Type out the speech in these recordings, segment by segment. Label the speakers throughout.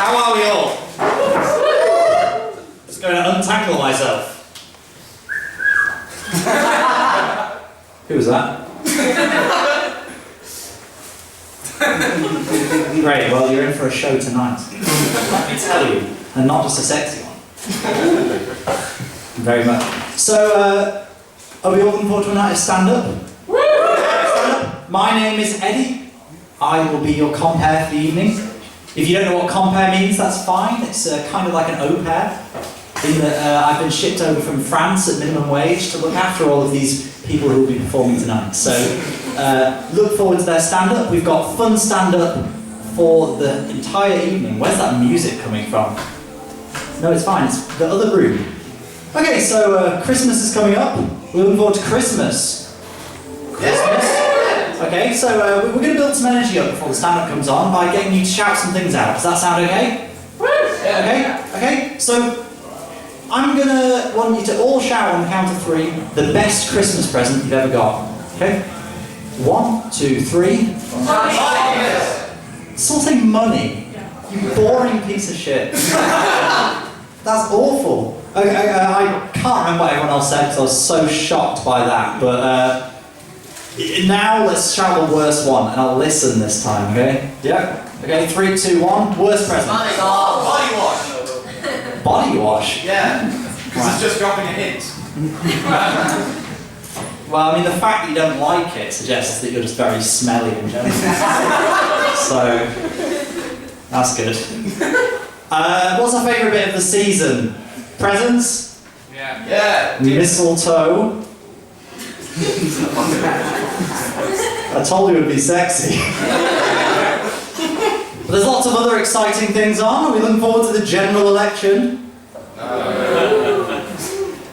Speaker 1: How are we all? Just going to untangle myself. Who was that? Great, well you're in for a show tonight. Let me tell you, and not just a sexy one. Very much. So, are we all looking forward to a night of stand-up? Stand-up? My name is Eddie. I will be your compere for the evening. If you don't know what compere means, that's fine. It's kind of like an au pair. In that I've been shipped over from France at minimum wage to look after all of these people who will be performing tonight. So look forward to their stand-up. We've got fun stand-up for the entire evening. Where's that music coming from? No, it's fine. It's the other room. Okay, so Christmas is coming up. We're looking forward to Christmas. Christmas. Okay, so we're going to build some energy up before the stand-up comes on by getting you to shout some things out. Does that sound okay? Okay, so I'm going to want you to all shout on the count of 3 the best Christmas present you've ever got. Okay? 1, 2, 3. Someone say money. You boring piece of shit. That's awful. Okay, I can't remember what everyone else said because I was so shocked by that. But now let's shout the worst one, and I'll listen this time. Okay? Yeah. Okay. 3, 2, 1. Worst present.
Speaker 2: Body wash.
Speaker 1: Body wash?
Speaker 2: Yeah. Because it's just dropping a hint.
Speaker 1: Well, I mean, the fact that you don't like it suggests that you're just very smelly in general. So, that's good. What's our favourite bit of the season? Presents?
Speaker 2: Yeah.
Speaker 1: Mistletoe. I told you it would be sexy. But there's lots of other exciting things on. Are we looking forward to the general election?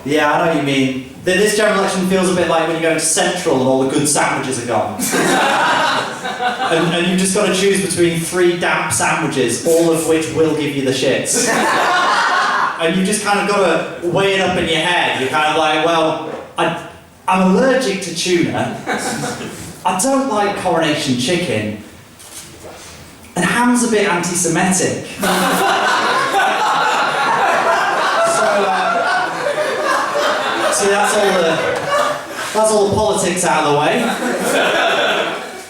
Speaker 1: Yeah, I know what you mean. This general election feels a bit like when you go into Central and all the good sandwiches are gone. and you've just got to choose between 3 damp sandwiches, all of which will give you the shits. And you just kind of got to weigh it up in your head. You're kind of like, well, I'm allergic to tuna. I don't like coronation chicken. And ham's a bit anti-Semitic. So that's all the politics out of the way.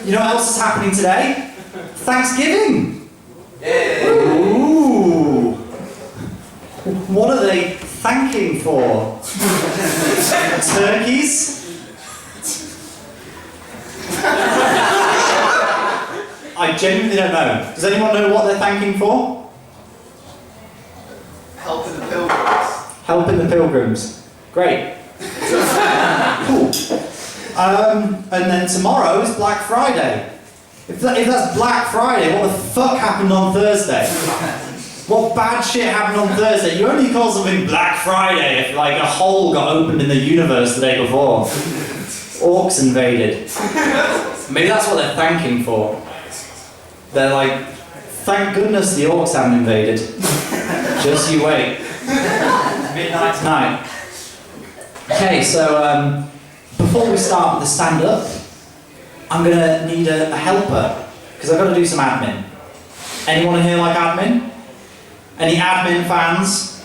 Speaker 1: You know what else is happening today? Thanksgiving.
Speaker 2: Yeah.
Speaker 1: Ooh. What are they thanking for? Turkeys? I genuinely don't know. Does anyone know what they're thanking for?
Speaker 2: Helping the pilgrims.
Speaker 1: Helping the pilgrims. Great. Cool. And then tomorrow is Black Friday. If that's Black Friday, what the fuck happened on Thursday? What bad shit happened on Thursday? You only call something Black Friday if like a hole got opened in the universe the day before. Orcs invaded. Maybe that's what they're thanking for. They're like, thank goodness the orcs haven't invaded. Just you wait. Midnight tonight. Okay, so before we start with the stand-up, I'm going to need a helper, because I've got to do some admin. Anyone in here like admin? Any admin fans?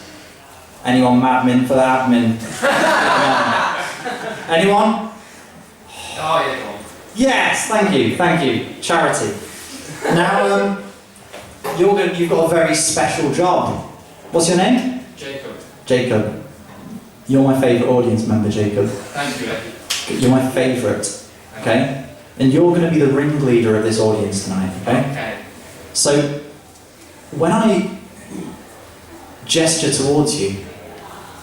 Speaker 1: Anyone madmin for admin? Anyone?
Speaker 2: Oh, yeah.
Speaker 1: Yes, thank you. Charity. Now, you've got a very special job. What's your name? Jacob. You're my favourite audience member, Jacob.
Speaker 2: Thank you, Eddie.
Speaker 1: You're my favourite, okay? And you're going to be the ringleader of this audience tonight, okay? So, when I gesture towards you,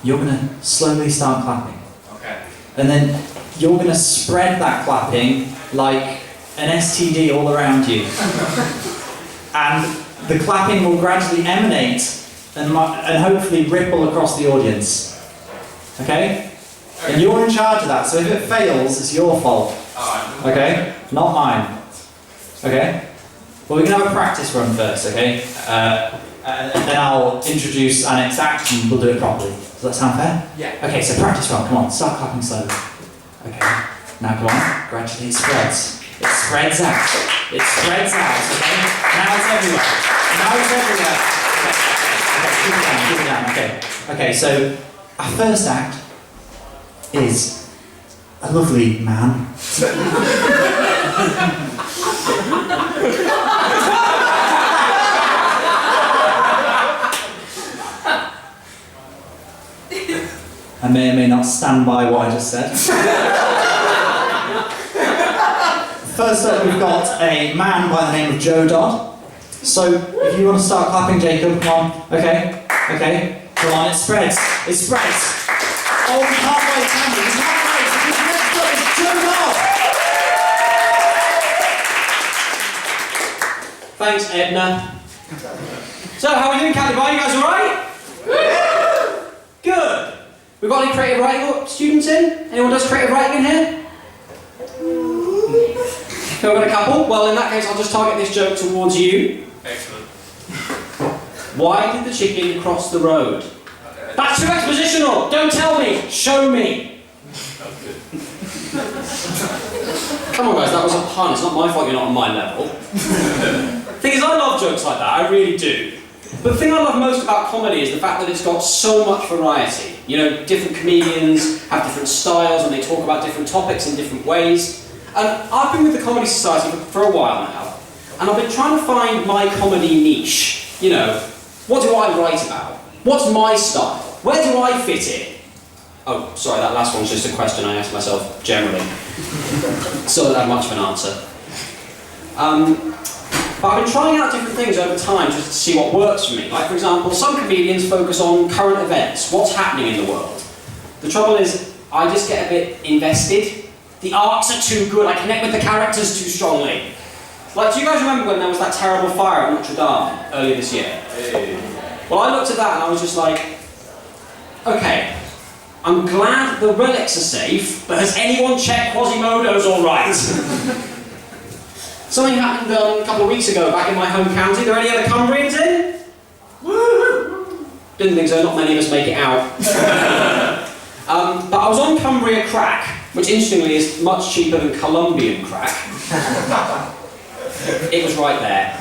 Speaker 1: you're going to slowly start clapping.
Speaker 2: Okay.
Speaker 1: And then you're going to spread that clapping like an STD all around you. And the clapping will gradually emanate and hopefully ripple across the audience. Okay? And you're in charge of that, so if it fails, it's your fault. Okay? Not mine. Okay? Well, we can have a practice run first, okay? And then I'll introduce our next act and we'll do it properly. Does that sound fair?
Speaker 2: Yeah.
Speaker 1: Okay, so practice run, come on, start clapping slowly. Okay, now come on, gradually it spreads. It spreads out. It spreads out, okay? Now it's everywhere. Keep it down. Okay, so our first act is a lovely man. I may or may not stand by what I just said. First up, we've got a man by the name of Joe Dodd. So, if you want to start clapping, Jacob, come on. Okay. Come on, it spreads. Oh, we can't wait, can we? Because next up is Joe Dodd.
Speaker 3: Thanks, Edna. So, how are we doing, Caliban? You guys alright? Good. We've got any creative writing students in? Anyone does creative writing in here? We've got a couple? Well, in that case, I'll just target this joke towards you.
Speaker 2: Excellent.
Speaker 3: Why did the chicken cross the road? That's too expositional! Don't tell me! Show me! Come on, guys, that was a pun. It's not my fault you're not on my level. Thing is, I love jokes like that. I really do. But the thing I love most about comedy is the fact that it's got so much variety. You know, different comedians have different styles and they talk about different topics in different ways. And I've been with the Comedy Society for a while now, and I've been trying to find my comedy niche. You know, what do I write about? What's my style? Where do I fit in? Oh, sorry, that last one's just a question I ask myself generally. So I don't have much of an answer. But I've been trying out different things over time just to see what works for me. Like, for example, some comedians focus on current events, what's happening in the world. The trouble is, I just get a bit invested. The arcs are too good, I connect with the characters too strongly. Like, do you guys remember when there was that terrible fire at Notre Dame earlier this year?
Speaker 2: Hey.
Speaker 3: Well, I looked at that and I was just like, okay, I'm glad the relics are safe, but has anyone checked Quasimodo's alright? Something happened a couple of weeks ago back in my home county. Are there any other Cumbrians in? Woo! Didn't think so, not many of us make it out. But I was on Cumbria Crack, which interestingly is much cheaper than Colombian crack. It was right there.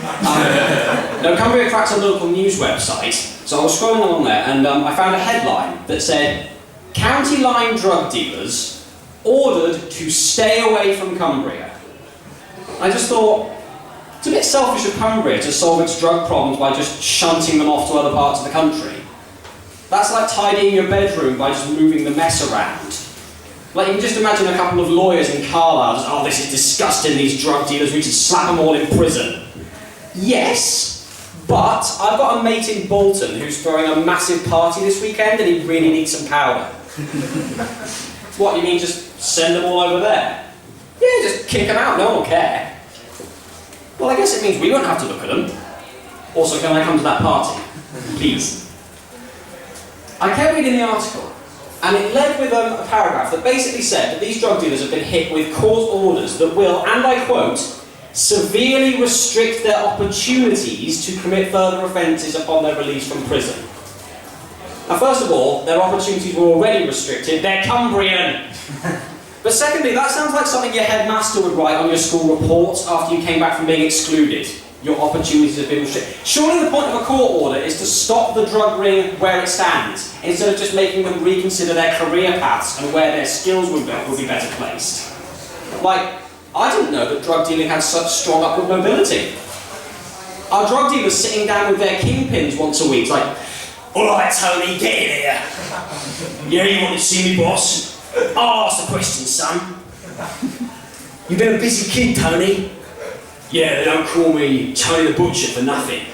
Speaker 3: No, Cumbria Crack's a local news website, so I was scrolling along there and I found a headline that said, "County line drug dealers ordered to stay away from Cumbria." I just thought, it's a bit selfish of Cumbria to solve its drug problems by just shunting them off to other parts of the country. That's like tidying your bedroom by just moving the mess around. Like, you can just imagine a couple of lawyers in Carlisle just, "Oh, this is disgusting, these drug dealers, we should slap them all in prison." Yes, but I've got a mate in Bolton who's throwing a massive party this weekend and he really needs some powder. What, you mean just send them all over there? Yeah, just kick them out, no one will care. Well, I guess it means we won't have to look at them. Also, can I come to that party? Please. I kept reading the article, and it led with a paragraph that basically said that these drug dealers have been hit with court orders that will, and I quote, "severely restrict their opportunities to commit further offences upon their release from prison." Now, first of all, their opportunities were already restricted. They're Cumbrian. But secondly, that sounds like something your headmaster would write on your school report after you came back from being excluded. Your opportunities have been restricted. Surely the point of a court order is to stop the drug ring where it stands, instead of just making them reconsider their career paths and where their skills would be better placed. Like, I didn't know that drug dealing had such strong upward mobility. Our drug dealers sitting down with their kingpins once a week, it's like, "All right, Tony, get in here. Yeah, you want to see me, boss? I'll ask the question, son. You've been a busy kid, Tony. Yeah, they don't call me Tony the Butcher for nothing.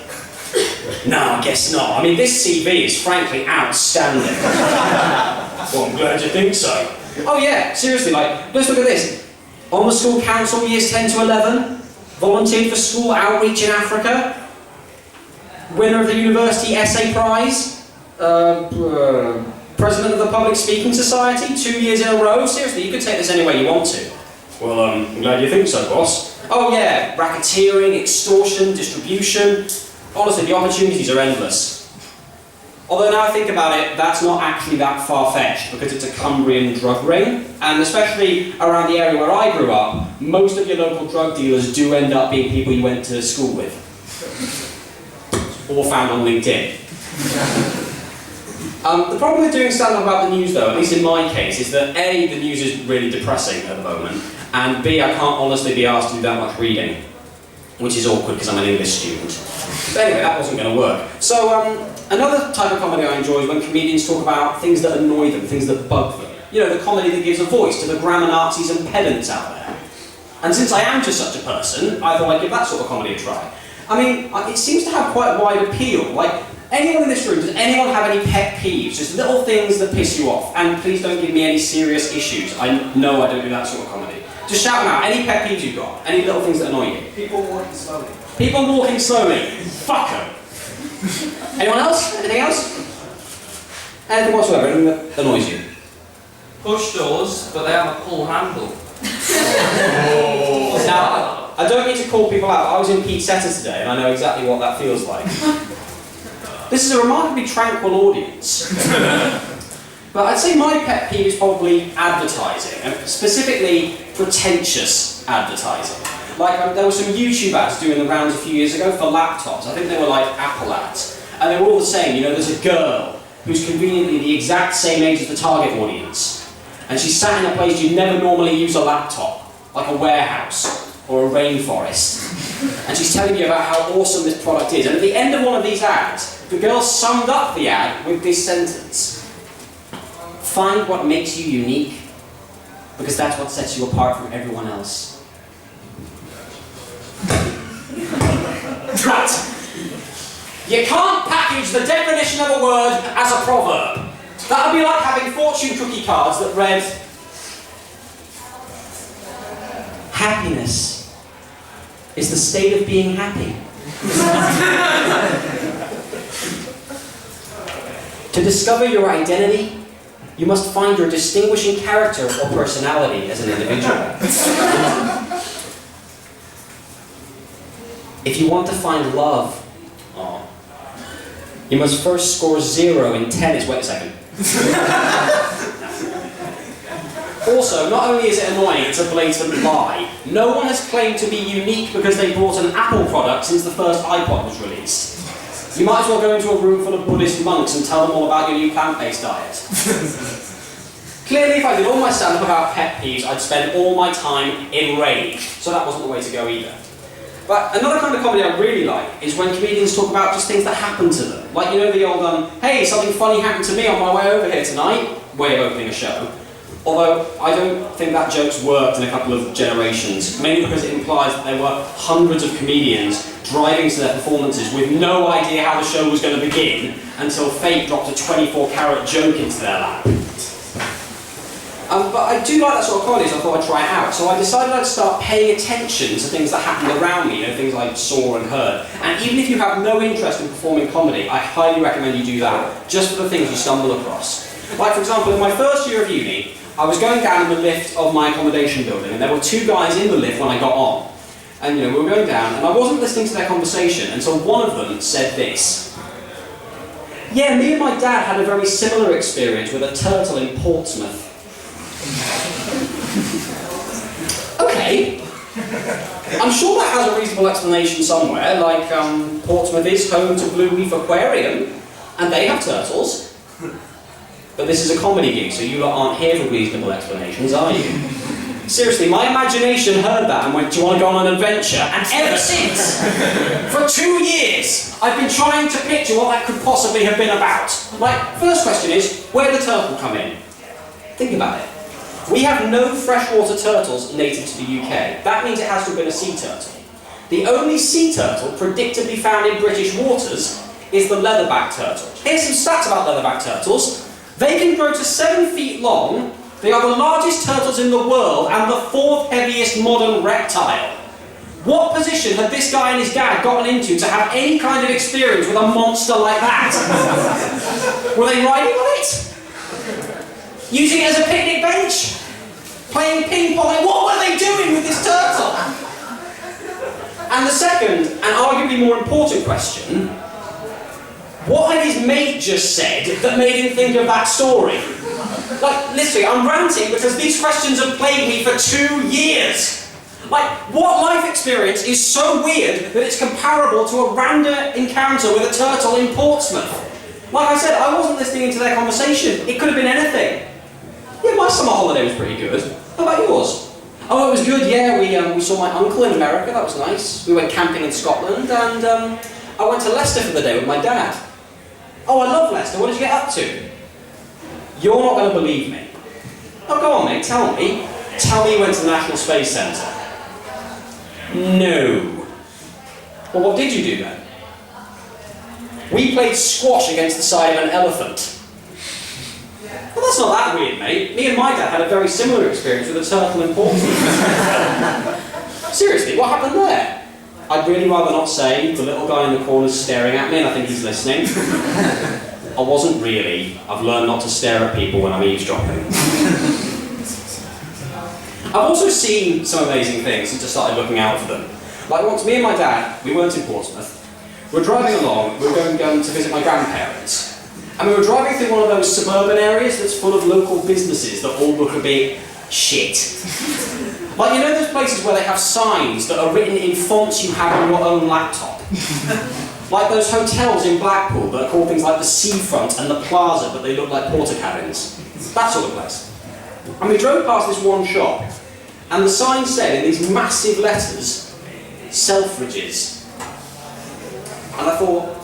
Speaker 3: No, I guess not. I mean, this CV is frankly outstanding." Well, I'm glad you think so. Oh yeah, seriously, like, let's look at this. On the school council, years 10 to 11, volunteered for school outreach in Africa, winner of the University Essay Prize, president of the Public Speaking Society, 2 years in a row. Seriously, you could take this any way you want to. Well, I'm glad you think so, boss. Oh yeah, racketeering, extortion, distribution. Honestly, the opportunities are endless. Although now I think about it, that's not actually that far-fetched because it's a Cumbrian drug ring, and especially around the area where I grew up, most of your local drug dealers do end up being people you went to school with. or found on LinkedIn. The problem with doing stand-up about the news, though, at least in my case, is that A, the news is really depressing at the moment, and B, I can't honestly be asked to do that much reading, which is awkward because I'm an English student. But anyway, that wasn't going to work. So, another type of comedy I enjoy is when comedians talk about things that annoy them, things that bug them. You know, the comedy that gives a voice to the grammar Nazis and pedants out there. And since I am just such a person, I thought I'd give that sort of comedy a try. I mean, it seems to have quite a wide appeal. Like, anyone in this room, does anyone have any pet peeves? Just little things that piss you off? And please don't give me any serious issues. I know I don't do that sort of comedy. Just shout them out. Any pet peeves you've got? Any little things that annoy you?
Speaker 2: People walking slowly.
Speaker 3: People walking slowly. Fuck 'em. Anyone else? Anything else? Anything whatsoever? Anything that annoys you?
Speaker 4: Push doors, but they have a pull handle.
Speaker 3: Now, I don't need to call people out. I was in Pete Setter today, and I know exactly what that feels like. This is a remarkably tranquil audience. But I'd say my pet peeve is probably advertising, and specifically pretentious advertising. Like, there were some YouTube ads doing the rounds a few years ago for laptops. I think they were like Apple ads. And they were all the same. You know, there's a girl who's conveniently the exact same age as the target audience. And she's sat in a place you'd never normally use a laptop, like a warehouse or a rainforest. And she's telling you about how awesome this product is. And at the end of one of these ads, the girl summed up the ad with this sentence: "Find what makes you unique, because that's what sets you apart from everyone else." Right. You can't package the definition of a word as a proverb. That would be like having fortune cookie cards that read, "Happiness is the state of being happy." To discover your identity, you must find your distinguishing character or personality as an individual. If you want to find love, you must first score 0 in tennis. Wait a second. Also, not only is it annoying, it's a blatant lie. No one has claimed to be unique because they bought an Apple product since the first iPod was released. You might as well go into a room full of Buddhist monks and tell them all about your new plant-based diet. Clearly, if I did all my stand-up about pet peeves, I'd spend all my time in rage. So that wasn't the way to go either. But another kind of comedy I really like is when comedians talk about just things that happen to them. Like, you know, the old, "Hey, something funny happened to me on my way over here tonight," way of opening a show. Although, I don't think that joke's worked in a couple of generations, mainly because it implies that there were hundreds of comedians driving to their performances with no idea how the show was going to begin until fate dropped a 24-carat joke into their lap. But I do like that sort of comedy, so I thought I'd try it out. So I decided I'd start paying attention to things that happened around me, you know, things I saw and heard. And even if you have no interest in performing comedy, I highly recommend you do that, just for the things you stumble across. Like, for example, in my first year of uni, I was going down in the lift of my accommodation building, and there were 2 guys in the lift when I got on. And, you know, we were going down, and I wasn't listening to their conversation until one of them said this: "Yeah, me and my dad had a very similar experience with a turtle in Portsmouth." Okay. I'm sure that has a reasonable explanation somewhere, like Portsmouth is home to Blue Reef Aquarium, and they have turtles. But this is a comedy gig, so you lot aren't here for reasonable explanations, are you? Seriously, my imagination heard that and went, "Do you want to go on an adventure?" And ever since, for 2 years, I've been trying to picture what that could possibly have been about. Like, first question is, where did the turtle come in? Think about it. We have no freshwater turtles native to the UK. That means it has to have been a sea turtle. The only sea turtle predictably found in British waters is the leatherback turtle. Here's some stats about leatherback turtles. They can grow to 7 feet long, they are the largest turtles in the world, and the 4th heaviest modern reptile. What position had this guy and his dad gotten into to have any kind of experience with a monster like that? Were they riding on it? Using it as a picnic bench? Playing ping pong? Like, what were they doing with this turtle? And the second, and arguably more important question, what had his mate just said that made him think of that story? Like, literally, I'm ranting because these questions have plagued me for 2 years. Like, what life experience is so weird that it's comparable to a random encounter with a turtle in Portsmouth? Like I said, I wasn't listening into their conversation. It could have been anything. Yeah, my summer holiday was pretty good. How about yours? Oh, it was good, yeah. We saw my uncle in America, that was nice. We went camping in Scotland, and I went to Leicester for the day with my dad. Oh, I love Leicester. What did you get up to? You're not going to believe me. Oh, go on, mate, tell me. Tell me you went to the National Space Centre. No. Well, what did you do then? We played squash against the side of an elephant. Well, that's not that weird, mate. Me and my dad had a very similar experience with a turtle in Portsmouth. Seriously, what happened there? I'd really rather not say. The little guy in the corner's staring at me and I think he's listening. I wasn't really. I've learned not to stare at people when I'm eavesdropping. I've also seen some amazing things and just started looking out for them. Like once, me and my dad, we weren't in Portsmouth. We're driving along, we were going to visit my grandparents. And we were driving through one of those suburban areas that's full of local businesses that all look a bit shit. Like, you know those places where they have signs that are written in fonts you have on your own laptop? Like those hotels in Blackpool that are called things like the Seafront and the Plaza, but they look like porter cabins. That sort of place. And we drove past this one shop, and the sign said in these massive letters, Selfridges. And I thought,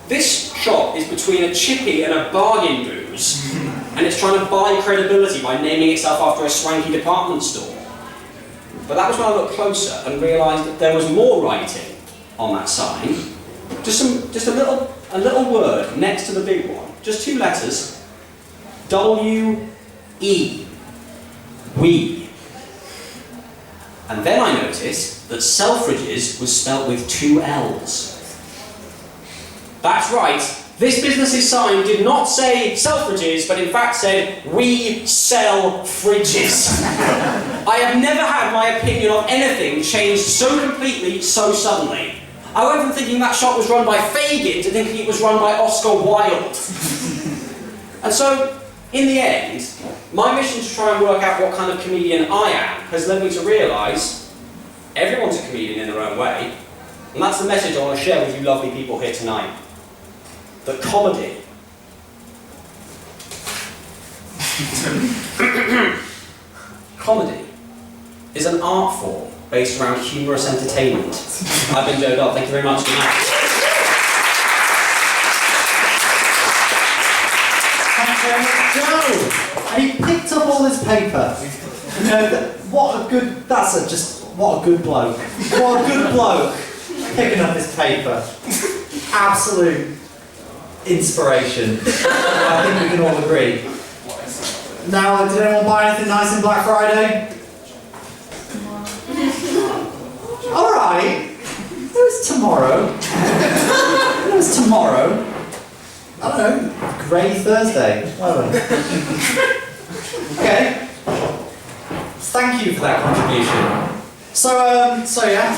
Speaker 3: this shop is between a chippy and a bargain booze, and it's trying to buy credibility by naming itself after a swanky department store. But that was when I looked closer and realised that there was more writing on that sign. Just a little word next to the big one. Just 2 letters. W-E. We. And then I noticed that Selfridges was spelt with 2 L's. That's right, this business's sign did not say Selfridges, but in fact said, we sell fridges. I have never had my opinion of anything changed so completely, so suddenly. I went from thinking that shop was run by Fagin to thinking it was run by Oscar Wilde. And so, in the end, my mission to try and work out what kind of comedian I am has led me to realise everyone's a comedian in their own way. And that's the message I want to share with you lovely people here tonight. That comedy comedy is an art form based around humorous entertainment. I've been Joe Dodd, thank you very much. Good night.
Speaker 1: Thanks very much, Joe! And he picked up all this paper. You know, what a good bloke. What a good bloke picking up this paper. Absolute inspiration. I think we can all agree. Now, did anyone buy anything nice in Black Friday? Alright. It was tomorrow. It was tomorrow. I don't know, grey Thursday. Whatever. Okay. Thank you for that contribution. So yeah,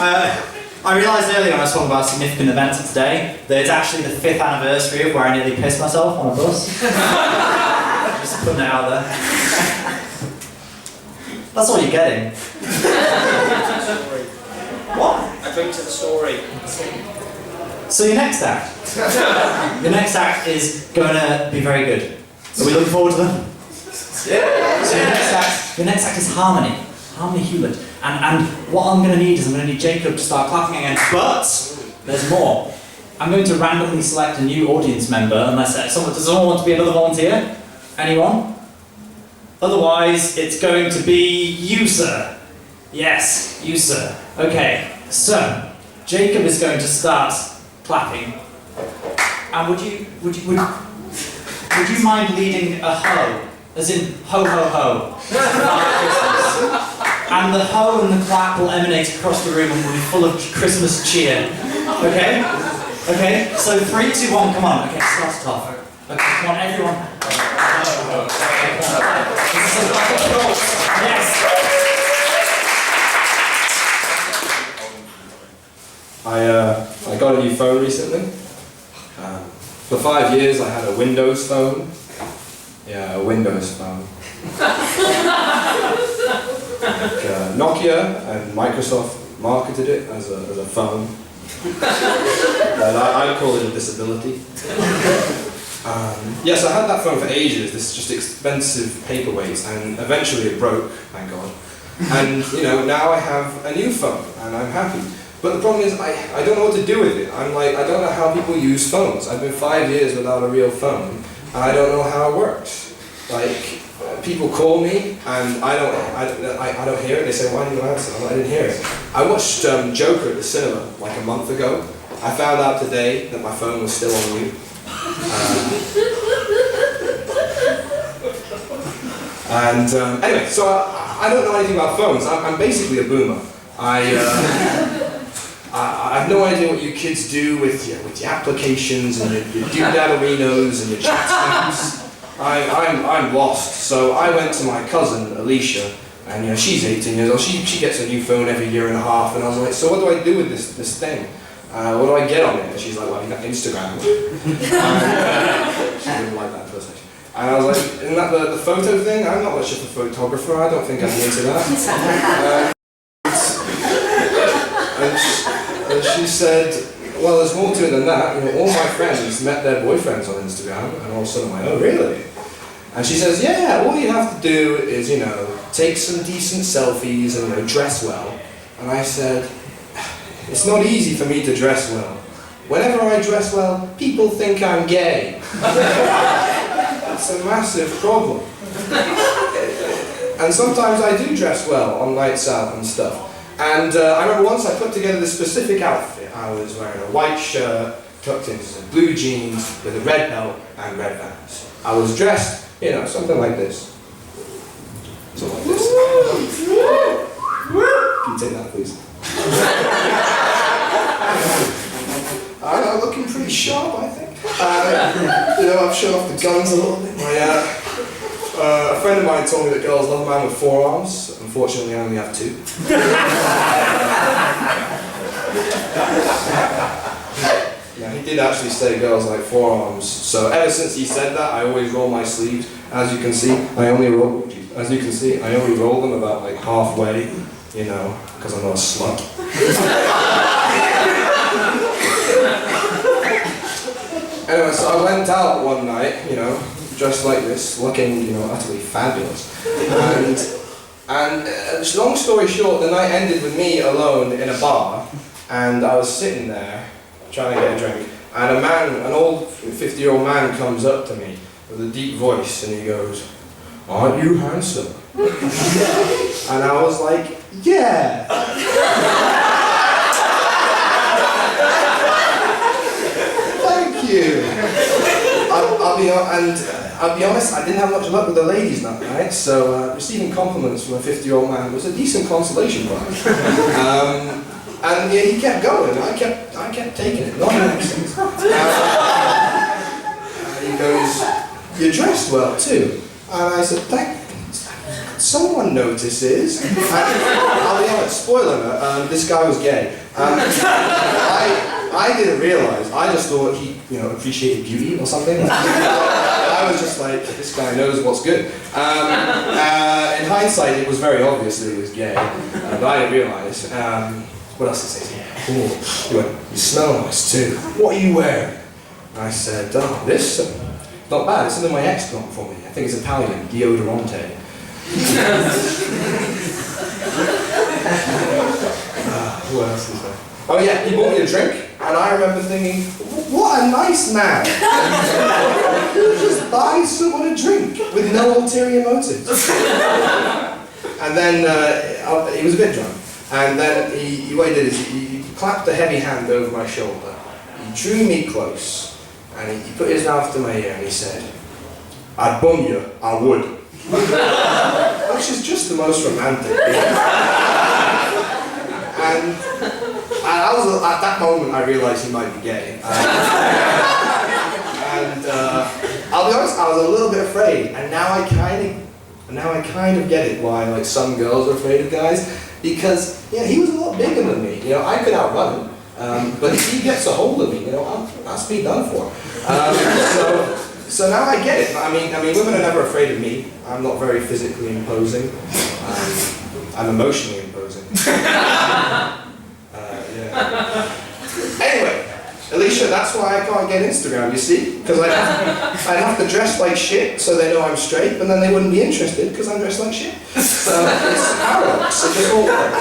Speaker 1: I realised earlier when I was talking about significant events of today that it's actually the 5th anniversary of where I nearly pissed myself on a bus. Just putting it out there. That's all you're getting. What?
Speaker 3: I drink to the story.
Speaker 1: So your next act. Your next act is going to be very good. Are we looking forward to them? Yeah. So your next act is Harmony. Harmony Hewlett. And what I'm going to need is I'm going to need Jacob to start clapping again. But there's more. I'm going to randomly select a new audience member unless does someone want to be another volunteer? Anyone? Otherwise, it's going to be you, sir. Yes, you, sir. Okay, so Jacob is going to start clapping. And would you mind leading a ho? As in ho ho ho. And the ho and the clap will emanate across the room and will be full of Christmas cheer. Okay? Okay? So 3, 2, 1, come on. Okay, start it off. Okay, come on, everyone. Yes.
Speaker 5: I got a new phone recently. For 5 years I had a Windows phone. Yeah, a Windows phone. Nokia and Microsoft marketed it as a phone. And I'd call it a disability. Yes, I had that phone for ages, this just expensive paperweight, and eventually it broke, thank God. And now I have a new phone, and I'm happy. But the problem is, I don't know what to do with it. I don't know how people use phones. I've been 5 years without a real phone, and I don't know how it works. People call me, and I don't hear it. They say, "Why didn't you answer?" I didn't hear it. I watched Joker at the cinema like a month ago. I found out today that my phone was still on mute. Anyway, so I don't know anything about phones. I'm basically a boomer. I have no idea what you kids do with your applications and your doodadarinos and your chat snaps. I'm lost. So I went to my cousin Alicia, and she's 18 years old. She gets a new phone every year and a half, and I was like, so what do I do with this thing? What do I get on it? And she's like, well, you got Instagram. She didn't like that first. And I was like, isn't that the photo thing? I'm not much of a photographer. I don't think I'd be into that. And she said, well, there's more to it than that. All my friends met their boyfriends on Instagram, and all of a sudden I'm like, oh, really? And she says, yeah, all you have to do is, take some decent selfies and dress well. And I said, it's not easy for me to dress well. Whenever I dress well, people think I'm gay. It's a massive problem. And sometimes I do dress well on nights out and stuff. And I remember once I put together this specific outfit. I was wearing a white shirt, tucked into some blue jeans, with a red belt and red Vans. I was dressed, something like this. Something like this. Can you take that, please? I'm looking pretty sharp, I think. I've shown off the guns a little bit. A friend of mine told me that girls love a man with 4 arms. Unfortunately, I only have 2. Yeah, he did actually say girls like 4 arms. So ever since he said that, I always roll my sleeves. As you can see, I only roll them about halfway. Because I'm not a slut. Anyway, so I went out one night, dressed like this, looking, utterly fabulous. And long story short, the night ended with me alone in a bar, and I was sitting there trying to get a drink, and an old 50-year-old man comes up to me with a deep voice, and he goes, "Aren't you handsome?" And I was like, yeah. Thank you. I'll be honest, I didn't have much luck with the ladies that night, so receiving compliments from a 50-year-old man was a decent consolation prize. And yeah, he kept going. I kept taking it. Not in accent. He goes, "You're dressed well too." And I said, someone notices. I'll be honest, spoiler alert, this guy was gay. I didn't realise. I just thought he, appreciated beauty or something. I was just like, this guy knows what's good. In hindsight, it was very obvious that he was gay, but I didn't realise. What else did he say? Cool. He went, "You smell nice too. What are you wearing?" And I said, "Oh, this. Not bad. It's something my ex got for me. I think it's Italian, deodorante." What else is there? Oh yeah, he bought me a drink, and I remember thinking, what a nice man. Who just buys someone a drink with no ulterior motives? And then he was a bit drunk, and then what he did is he clapped a heavy hand over my shoulder, he drew me close, and he put his mouth to my ear and he said, "I'd bum you, I would." Which is just the most romantic thing. And at that moment I realised he might be gay. I'll be honest, I was a little bit afraid, and now I kind of get it why some girls are afraid of guys, because he was a lot bigger than me. I could outrun him, but if he gets a hold of me, that's me done for. So now I get it. I mean, women are never afraid of me. I'm not very physically imposing. I'm emotionally imposing. Yeah. Anyway, Alicia, that's why I can't get Instagram, you see? Because I'd have to dress like shit so they know I'm straight, but then they wouldn't be interested because I'm dressed like shit. So it's a paradox, it just won't work.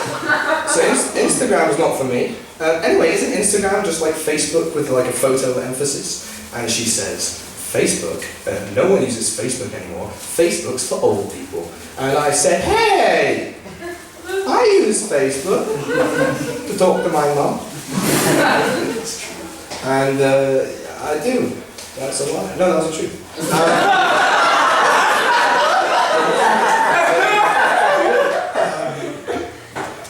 Speaker 5: So Instagram is not for me. Anyway, isn't Instagram just like Facebook with like a photo emphasis? And she says, Facebook? No one uses Facebook anymore. Facebook's for old people. And I said, hey! I use Facebook to talk to my mum. And I do. That's a lie. No, that's the truth.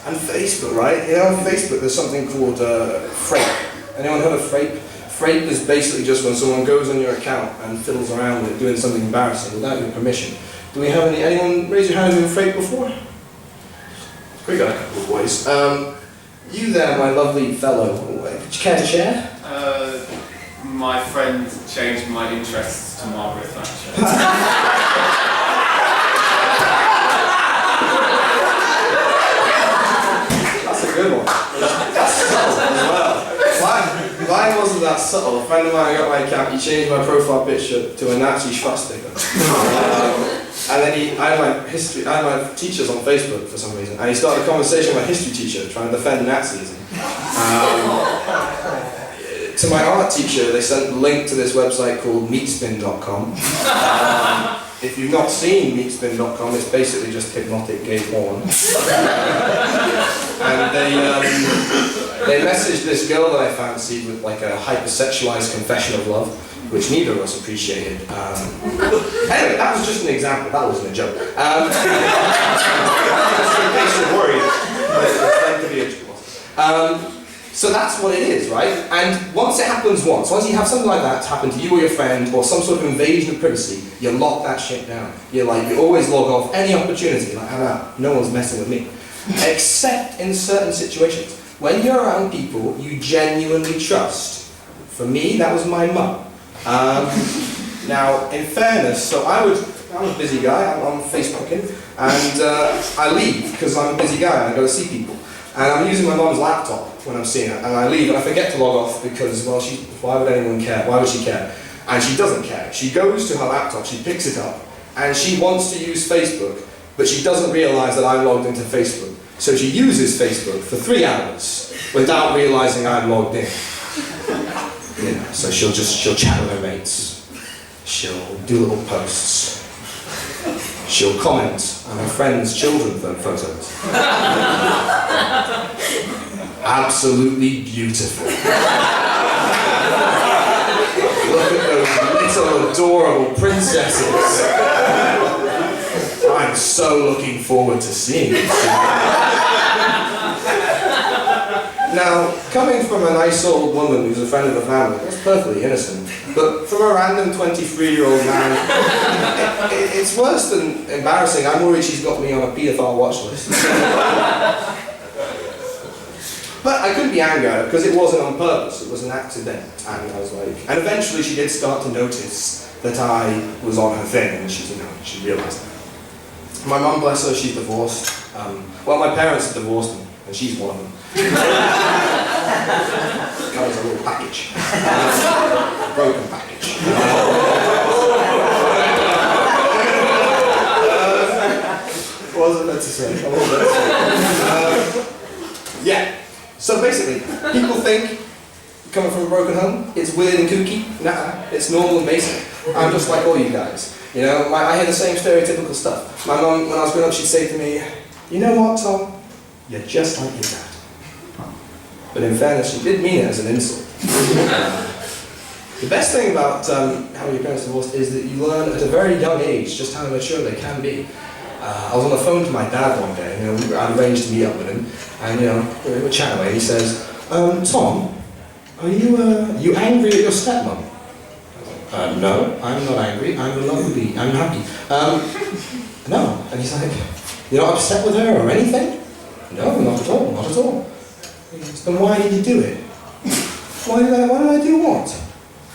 Speaker 5: And Facebook, right? You know, on Facebook there's something called frape. Anyone heard of frape? Frape is basically just when someone goes on your account and fiddles around with it, doing something embarrassing without your permission. Do we have anyone raise your hand who's been frape before? We got a couple of boys. You there, my lovely fellow, would you care to share?
Speaker 2: My friend changed my interests to Margaret Thatcher.
Speaker 5: That's a good one. That's subtle as well. Mine wasn't that subtle. A friend of mine got my account, he changed my profile picture to a Nazi swastika. And then I had my teachers on Facebook for some reason, and he started a conversation with my history teacher trying to defend Nazism. To my art teacher, they sent a link to this website called meatspin.com. If you've not seen meatspin.com, it's basically just hypnotic gay porn. And they messaged this girl that I fancied with like a hypersexualized confession of love, which neither of us appreciated. Anyway, that was just an example, that wasn't a joke. Just in case you're worried, it's meant to be a joke. So that's what it is, right? And once it happens once you have something like that happen to you or your friend, or some sort of invasion of privacy, you lock that shit down. You always log off any opportunity, like, no one's messing with me. Except in certain situations. When you're around people you genuinely trust. For me, that was my mum. Now, in fairness, so I'm a busy guy, I'm Facebooking, and I leave because I'm a busy guy and I go to see people. And I'm using my mum's laptop when I'm seeing her, and I leave and I forget to log off because, well, why would anyone care? Why would she care? And she doesn't care. She goes to her laptop, she picks it up, and she wants to use Facebook, but she doesn't realise that I'm logged into Facebook. So she uses Facebook for 3 hours without realising I'm logged in. You know, so she'll chat with her mates. She'll do little posts. She'll comment on her friends' children's photos. Absolutely beautiful. Look at those little adorable princesses. I'm so looking forward to seeing this. Now, coming from a nice old woman who's a friend of the family, that's perfectly innocent. But from a random 23-year-old man, it's worse than embarrassing. I'm worried she's got me on a paedophile watch list. But I couldn't be angry at her because it wasn't on purpose. It was an accident. And I was like, and eventually she did start to notice that I was on her thing, and she realised that. My mum, bless her, she's divorced. Well, my parents have divorced me, and she's one of them. Comes a little package. Broken package. What was I meant to say? Yeah. So basically, people think, coming from a broken home, it's weird and kooky. Nah, it's normal and basic. I'm just like all you guys. You know, I hear the same stereotypical stuff. My mum, when I was growing up, she'd say to me, you know what, Tom? You're just like your dad. But in fairness, she did mean it as an insult. The best thing about having your parents divorced is that you learn at a very young age just how mature they can be. I was on the phone to my dad one day, you know, I'd arranged to meet up with him, and you know, we were chatting away, he says, Tom, are you angry at your stepmom? No, I'm not angry, I'm happy. No, and he's like, you're not upset with her or anything? No, not at all, not at all. Then why did you do it? Why did I do what?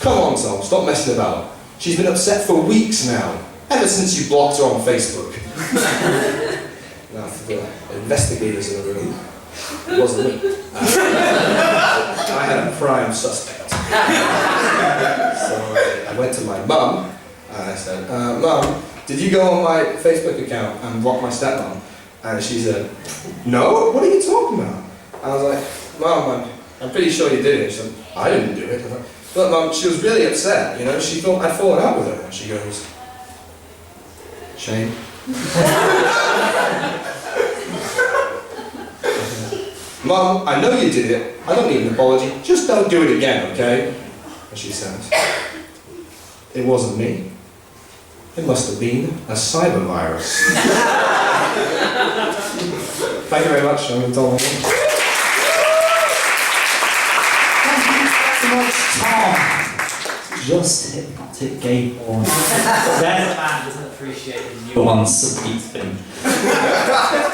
Speaker 5: Come on, Tom, stop messing about. She's been upset for weeks now, ever since you blocked her on Facebook. No, investigators in the room. It wasn't me. I had a prime suspect. So I went to my mum and I said, Mum, did you go on my Facebook account and block my stepmom? And she said, no, what are you talking about? I was like, Mum, I'm pretty sure you did it. She said, I didn't do it. I thought, but Mum, she was really upset, you know, she thought I'd fallen out with her. And she goes, shame. Mum, I know you did it. I don't need an apology. Just don't do it again, okay? And she says, it wasn't me. It must have been a cyber virus. Thank you very much. I'm going to tell you.
Speaker 1: Thank you so much, Tom. Just hypnotic gay porn. There's a man who doesn't appreciate the nuance of eating.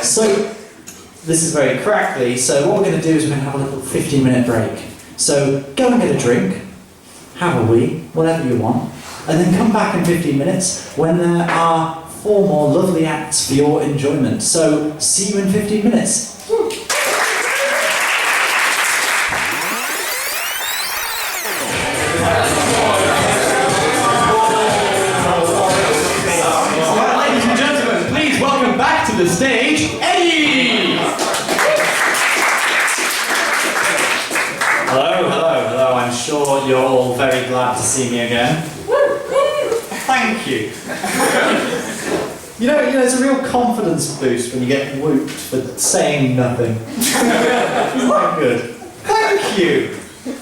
Speaker 1: So, this is very crackly, so what we're going to do is we're going to have a little 15-minute break. So, go and get a drink, have a wee, whatever you want, and then come back in 15 minutes when there are 4 more lovely acts for your enjoyment. So, see you in 15 minutes.
Speaker 6: Ladies and gentlemen, please welcome back to the stage, Eddie!
Speaker 1: Hello. I'm sure you're all very glad to see me again. Thank you. You know, it's a real confidence boost when you get whooped for saying nothing. Isn't that good? Thank you.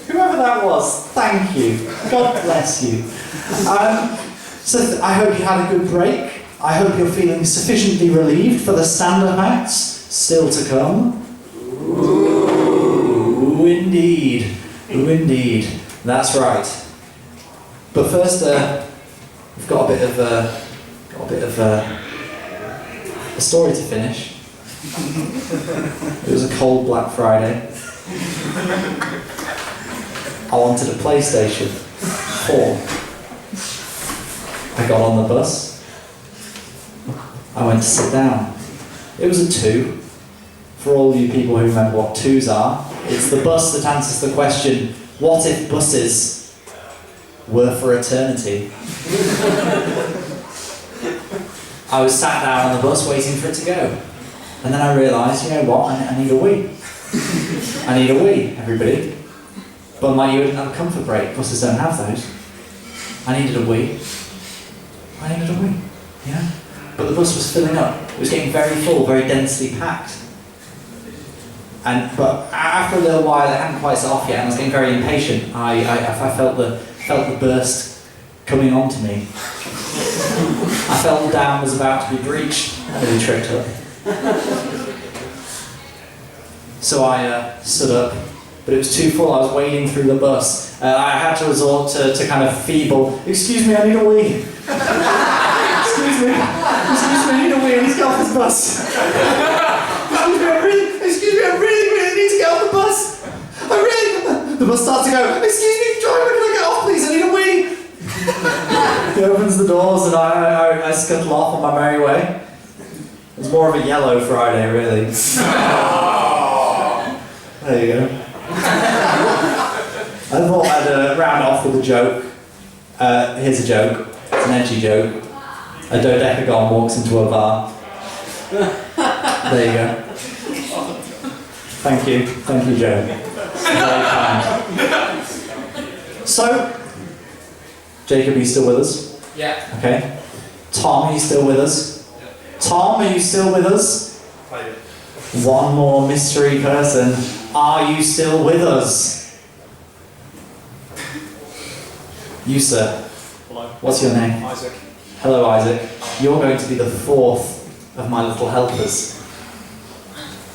Speaker 1: Whoever that was, thank you. God bless you. So I hope you had a good break. I hope you're feeling sufficiently relieved for the stand-up acts still to come. Ooh, indeed. Ooh, indeed. That's right. But first, we've got a bit of a story to finish. It was a cold Black Friday. I wanted a PlayStation 4. I got on the bus. I went to sit down. It was a 2. For all you people who remember what 2s are, it's the bus that answers the question, what if buses were for eternity? I was sat down on the bus waiting for it to go. And then I realised, you know what, I need a wee. I need a wee, everybody. But like you wouldn't have a comfort break, buses don't have those. I needed a wee. Yeah. But the bus was filling up. It was getting very full, very densely packed. But after a little while, it hadn't quite set off yet, and I was getting very impatient. I felt the burst coming onto me. I felt the dam was about to be breached. I really tripped up. So I stood up, but it was too full. I was wading through the bus. I had to resort to kind of feeble, excuse me, I need a wee. Excuse me, I need a wee, I need to get off this bus. Excuse me, I really need to get off the bus. The bus starts to go, excuse me, driver, can I get off please, I need a wee. He opens the doors and I scuttle off on my merry way. It was more of a yellow Friday, really. There you go. I thought I'd round off with a joke. Here's a joke. It's an edgy joke. A dodecagon walks into a bar. There you go. Thank you, Joe. Very kind. So, Jacob, are you still with us?
Speaker 4: Yeah.
Speaker 1: Okay. Tom, are you still with us? Tom, are you still with us? One more mystery person. Are you still with us? You, sir.
Speaker 6: Hello.
Speaker 1: What's your name?
Speaker 6: Isaac.
Speaker 1: Hello, Isaac. You're going to be the 4th of my little helpers.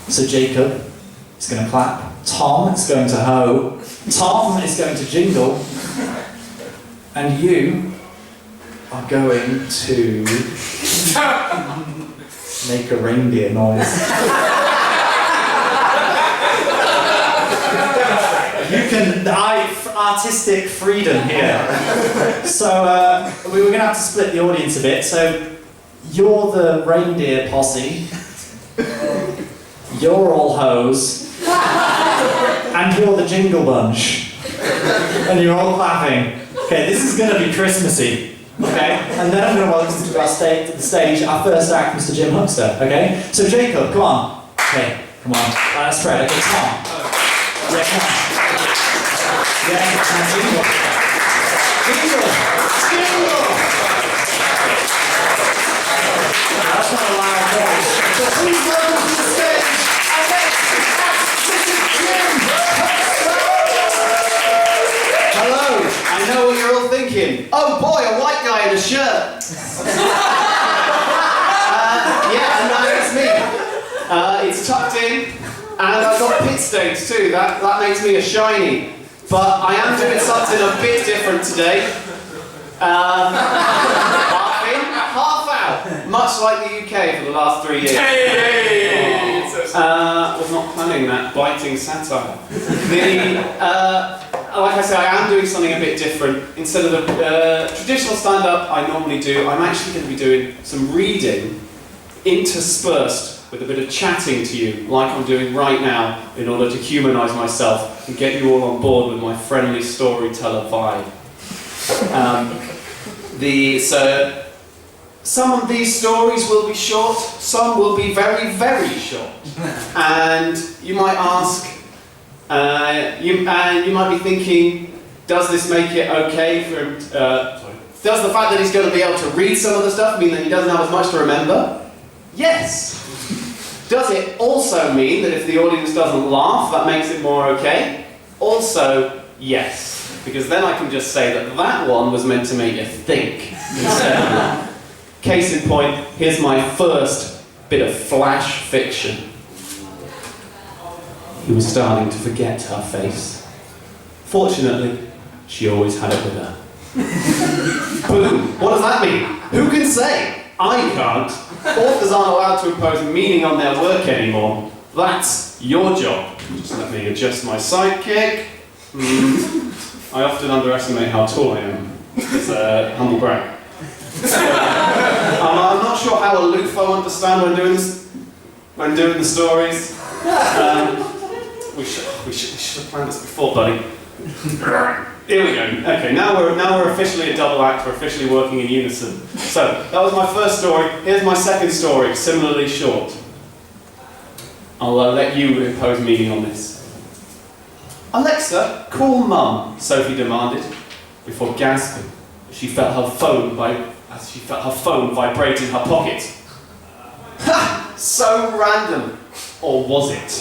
Speaker 1: So Jacob is going to clap. Tom is going to hoe. Tom is going to jingle. And you are going to make a reindeer noise. You can, artistic freedom here. So we were going to have to split the audience a bit. So you're the reindeer posse. you're all hoes, and you're the Jingle Bunch, and you're all clapping. Okay, this is going to be Christmassy, okay? And then I'm going to welcome to the stage our first act, Mr. Jim Huxter, okay? So Jacob, come on. Okay, come on. Let's spread. Okay, come on. Yeah, come on. Yeah, Jingle. Jingle. Jingle. That's not a loud voice. So please welcome to the stage our next act, Mr. Jim Huxter.
Speaker 7: Hello, I know what you're all thinking. Oh boy, a white guy in a shirt. Yeah, and that's me. It's tucked in, and I've got pit stains too. That makes me a shiny. But I am doing something a bit different today. Half in, half out. Much like the UK for the last 3 years. Was not planning that biting satire. Like I say, I am doing something a bit different. Instead of the traditional stand-up I normally do, I'm actually going to be doing some reading interspersed with a bit of chatting to you, like I'm doing right now, in order to humanise myself and get you all on board with my friendly storyteller vibe. Some of these stories will be short, some will be very, very short. And you might ask, you might be thinking, does this make it okay for him? Does the fact that he's going to be able to read some of the stuff mean that he doesn't have as much to remember? Yes. Does it also mean that if the audience doesn't laugh, that makes it more okay? Also, yes. Because then I can just say that that one was meant to make you think instead. Case in point, here's my first bit of flash fiction. He was starting to forget her face. Fortunately, she always had it with her. Boom! What does that mean? Who can say? I can't. Authors aren't allowed to impose meaning on their work anymore. That's your job. Just let me adjust my sidekick. I often underestimate how tall I am. It's a humble brag. I'm not sure how aloof I understand when doing the stories. We should have planned this before, buddy. Here we go. Okay, now we're officially a double act. We're officially working in unison. So that was my first story. Here's my second story, similarly short. I'll let you impose meaning on this. Alexa, call Mum, Sophie demanded, before gasping as she felt her phone vibrate in her pocket. Ha! So random. Or was it?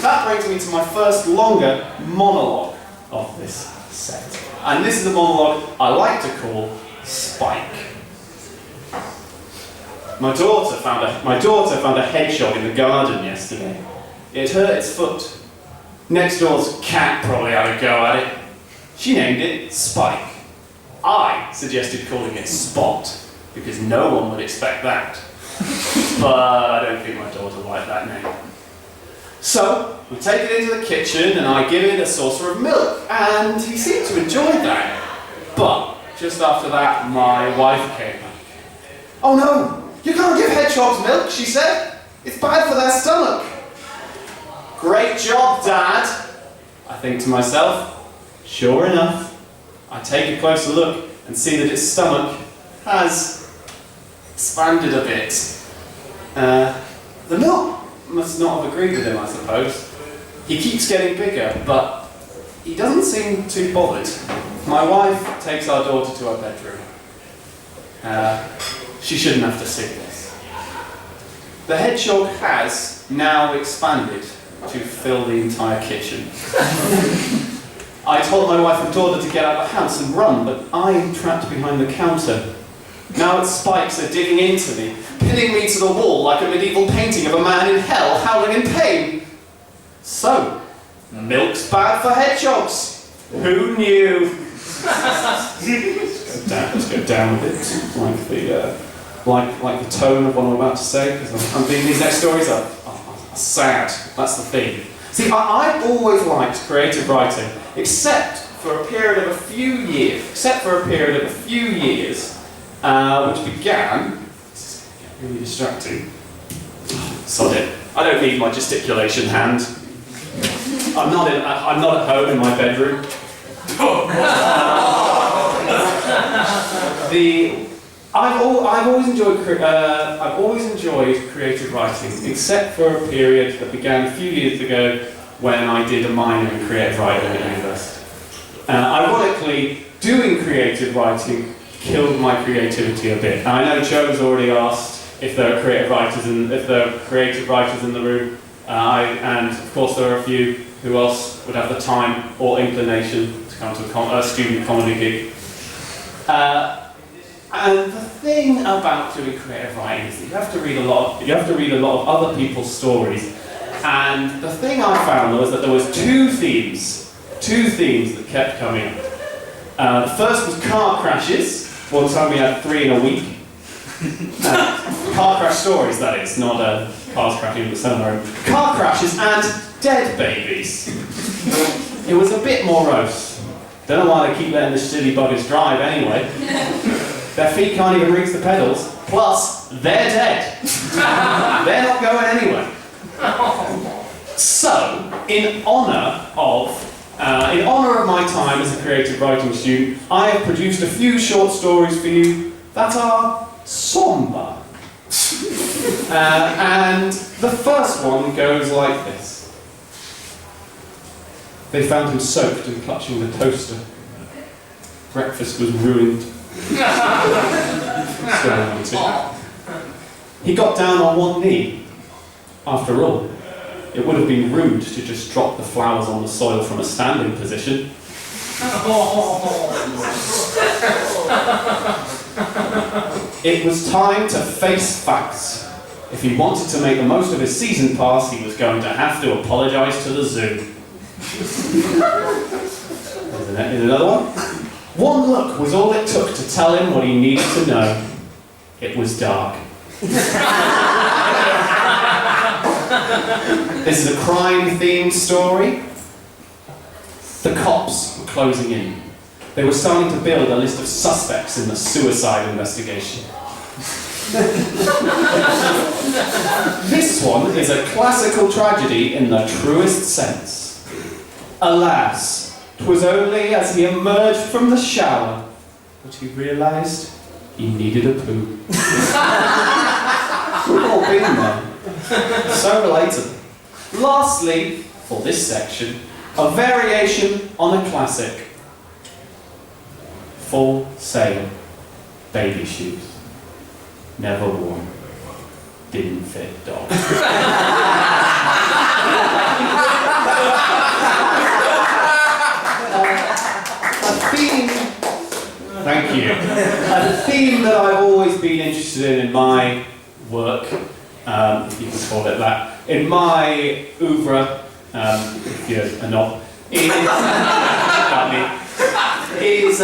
Speaker 7: That brings me to my first longer monologue of this set. And this is a monologue I like to call Spike. My daughter found a hedgehog in the garden yesterday. It hurt its foot. Next door's cat probably had a go at it. She named it Spike. I suggested calling it Spot, because no one would expect that. But I don't think my daughter liked that name. So, we take it into the kitchen and I give it a saucer of milk, and he seemed to enjoy that. But, just after that, my wife came back. Oh no, you can't give hedgehogs milk, she said. It's bad for their stomach. Great job, Dad, I think to myself. Sure enough, I take a closer look and see that its stomach has expanded a bit. The milk must not have agreed with him, I suppose. He keeps getting bigger, but he doesn't seem too bothered. My wife takes our daughter to her bedroom. She shouldn't have to see this. The hedgehog has now expanded to fill the entire kitchen. I told my wife and daughter to get out of the house and run, but I'm trapped behind the counter. Now its spikes are digging into me, pinning me to the wall like a medieval painting of a man in hell howling in pain. So, milk's bad for hedgehogs. Who knew? Let's go down with it, like the tone of what I'm about to say, because I'm thinking these next stories are sad. That's the theme. See, I've always liked creative writing, except for a period of a few years, which began, this is really distracting, sod it, I don't need my gesticulation hand. I'm not at home in my bedroom. I've always enjoyed creative writing, except for a period that began a few years ago when I did a minor in creative writing at university. Ironically, doing creative writing killed my creativity a bit. And I know Joe's already asked if there are creative writers in the room, and of course there are a few who else would have the time or inclination to come to a student comedy gig. And the thing about doing creative writing is that you have to read a lot of other people's stories. And the thing I found was that there was two themes that kept coming up. The first was car crashes. One time we had 3 in a week. Car crash stories, that is, not cars crashing in the cinema. Car crashes and dead babies. It was a bit morose. Don't know why they keep letting the silly buggers drive anyway. Their feet can't even reach the pedals. Plus, they're dead. They're not going anywhere. So, in honour of my time as a creative writing student, I have produced a few short stories for you that are sombre. And the first one goes like this. They found him soaked and clutching the toaster. Breakfast was ruined. He got down on one knee. After all, it would have been rude to just drop the flowers on the soil from a standing position. It was time to face facts. If he wanted to make the most of his season pass, he was going to have to apologise to the zoo. Here's another one. One look was all it took to tell him what he needed to know. It was dark. This is a crime-themed story. The cops were closing in. They were starting to build a list of suspects in the suicide investigation. This one is a classical tragedy in the truest sense. Alas, 'twas only as he emerged from the shower that he realised he needed a poo. We've all been there. So relatable. Lastly, for this section, a variation on a classic. Full sale baby shoes. Never worn. Didn't fit dog. A theme. Thank you. A theme that I've always been interested in my work, if you can call it that, in my oeuvre, if you're not, is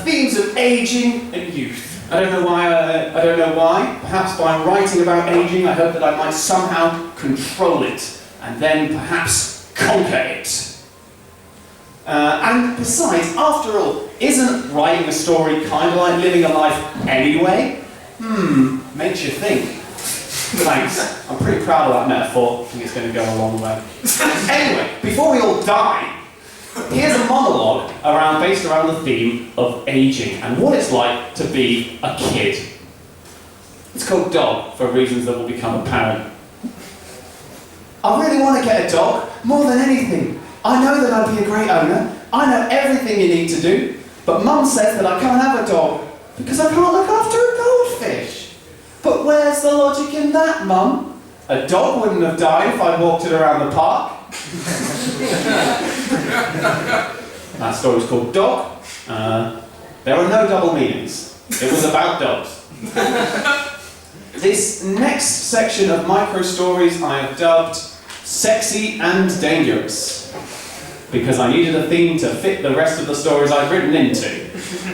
Speaker 7: themes of aging and youth. I don't know why. Perhaps by writing about aging, I hope that I might somehow control it, and then perhaps conquer it. And besides, after all, isn't writing a story kind of like living a life anyway? Makes you think. Thanks. I'm pretty proud of that metaphor. I think it's going to go a long way. Anyway, before we all die, here's a monologue based around the theme of aging and what it's like to be a kid. It's called Dog for reasons that will become apparent. I really want to get a dog more than anything. I know that I'd be a great owner. I know everything you need to do. But Mum says that I can't have a dog because I can't look after a goldfish. But where's the logic in that, Mum? A dog wouldn't have died if I'd walked it around the park. That story's called Dog. There are no double meanings. It was about dogs. This next section of micro stories I have dubbed Sexy and Dangerous, because I needed a theme to fit the rest of the stories I've written into.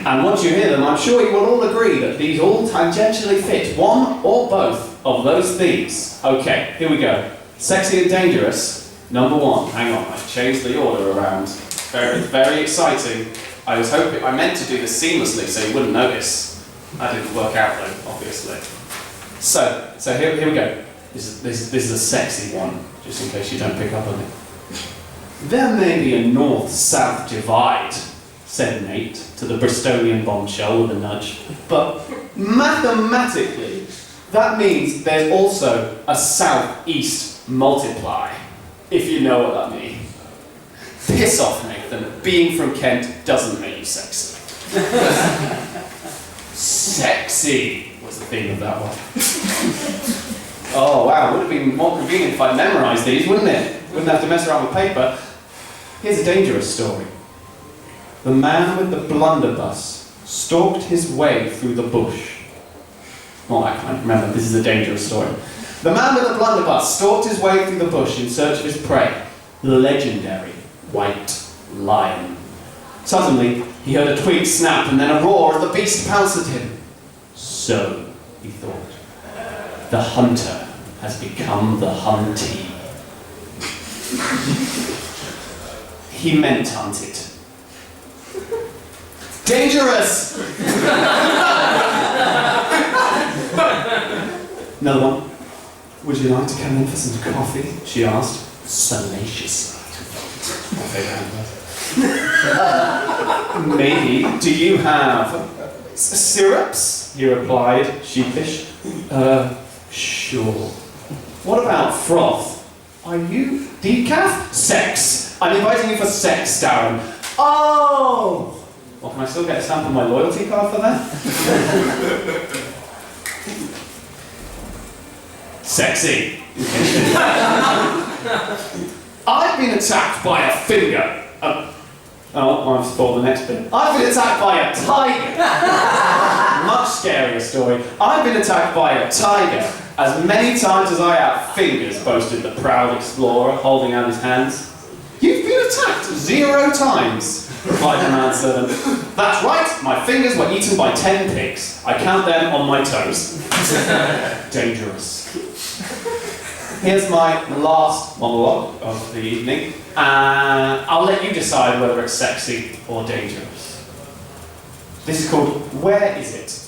Speaker 7: And once you hear them, I'm sure you will all agree that these all tangentially fit one or both of those themes. Okay, here we go. Sexy and Dangerous, number 1. Hang on, I've changed the order around. Very, very exciting. I meant to do this seamlessly so you wouldn't notice. That didn't work out though, obviously. So here we go. This is a sexy one, just in case you don't pick up on it. There may be a north-south divide, said Nate to the Bristolian bombshell with a nudge, but mathematically, that means there's also a south-east multiply, if you know what I mean. Piss off, Nathan. Being from Kent doesn't make you sexy. Sexy was the theme of that one. Oh wow, it would have been more convenient if I'd memorised these, wouldn't it? Wouldn't have to mess around with paper. Here's a dangerous story. The man with the blunderbuss stalked his way through the bush. Well, I can't remember, this is a dangerous story. The man with the blunderbuss stalked his way through the bush in search of his prey, the legendary white lion. Suddenly, he heard a twig snap and then a roar as the beast pounced at him. So, he thought, the hunter has become the huntee. He meant hunted. Dangerous! Another one. Would you like to come in for some coffee? She asked, salaciously. Maybe. Do you have syrups? He replied, sheepish. Sure. What about froth? Are you decaf? Sex. I'm inviting you for sex, Darren. Oh! Well, can I still get a stamp on my loyalty card for that? Sexy. I've been attacked by a finger. Oh, I've spoiled the next bit. I've been attacked by a tiger. Much scarier story. I've been attacked by a tiger as many times as I have fingers, boasted the proud explorer, holding out his hands. You've been attacked 0 times, replied the manservant. That's right, my fingers were eaten by 10 pigs. I count them on my toes. Dangerous. Here's my last monologue of the evening, and I'll let you decide whether it's sexy or dangerous. This is called Where Is It?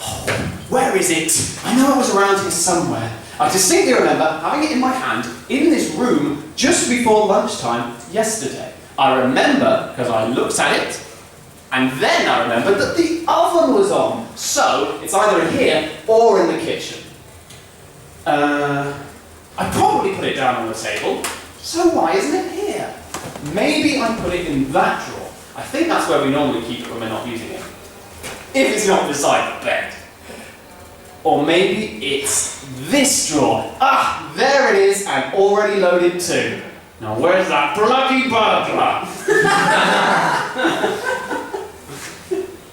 Speaker 7: Oh, where is it? I know it was around here somewhere. I distinctly remember having it in my hand in this room just before lunchtime yesterday. I remember because I looked at it, and then I remembered that the oven was on. So it's either in here or in the kitchen. I probably put it down on the table, so why isn't it here? Maybe I put it in that drawer. I think that's where we normally keep it when we're not using it. If it's not beside the bed. Or maybe it's this drawer. Ah, there it is, and already loaded too. Now where's that bloody burglar?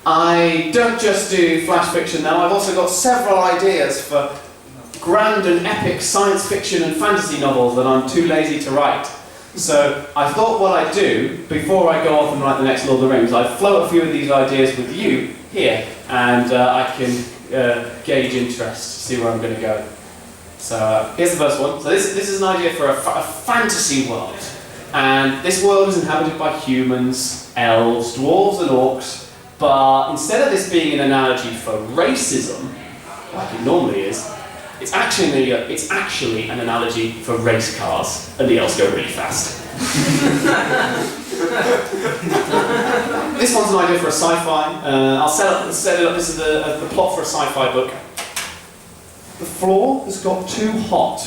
Speaker 7: I don't just do flash fiction now, I've also got several ideas for grand and epic science fiction and fantasy novels that I'm too lazy to write. So I thought what I'd do, before I go off and write the next Lord of the Rings, I'd float a few of these ideas with you here, and I can gauge interest, see where I'm going to go. So here's the first one. So this is an idea for a fantasy world. And this world is inhabited by humans, elves, dwarves and orcs, but instead of this being an analogy for racism, like it normally is, it's actually an analogy for race cars, and the elves go really fast. This one's an idea for a sci-fi. I'll set it up. This is the plot for a sci-fi book. The floor has got too hot,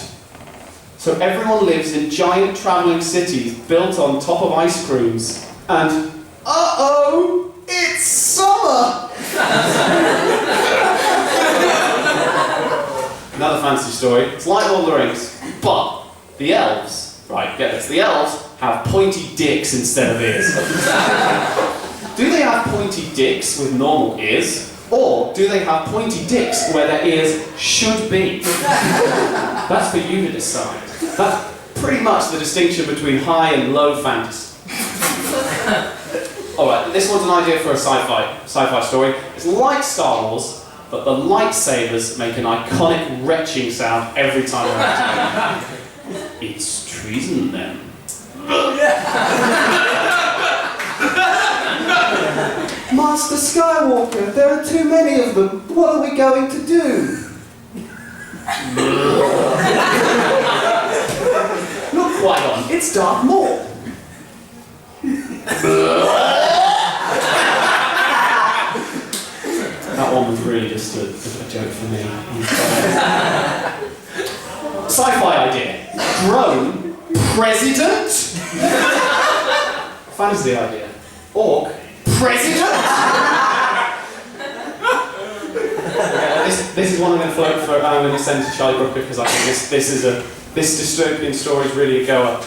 Speaker 7: so everyone lives in giant travelling cities built on top of ice creams. And uh-oh, it's summer. Another fantasy story. It's like Lord of the Rings, but the elves, right, get this, the elves have pointy dicks instead of ears. Do they have pointy dicks with normal ears, or do they have pointy dicks where their ears should be? That's for you to decide. That's pretty much the distinction between high and low fantasy. Alright, this one's an idea for a sci-fi story. It's like Star Wars, but the lightsabers make an iconic retching sound every time they're activated. It's treason then. Master Skywalker, there are too many of them. What are we going to do? Look, Qui-Gon, it's Darth Maul. That one was really just a joke for me. Sci-fi idea. Drone president? Fantasy idea. Orc president? This is one I'm going to float for. I'm going to send to Charlie Brooker because I think this dystopian story is really a goer.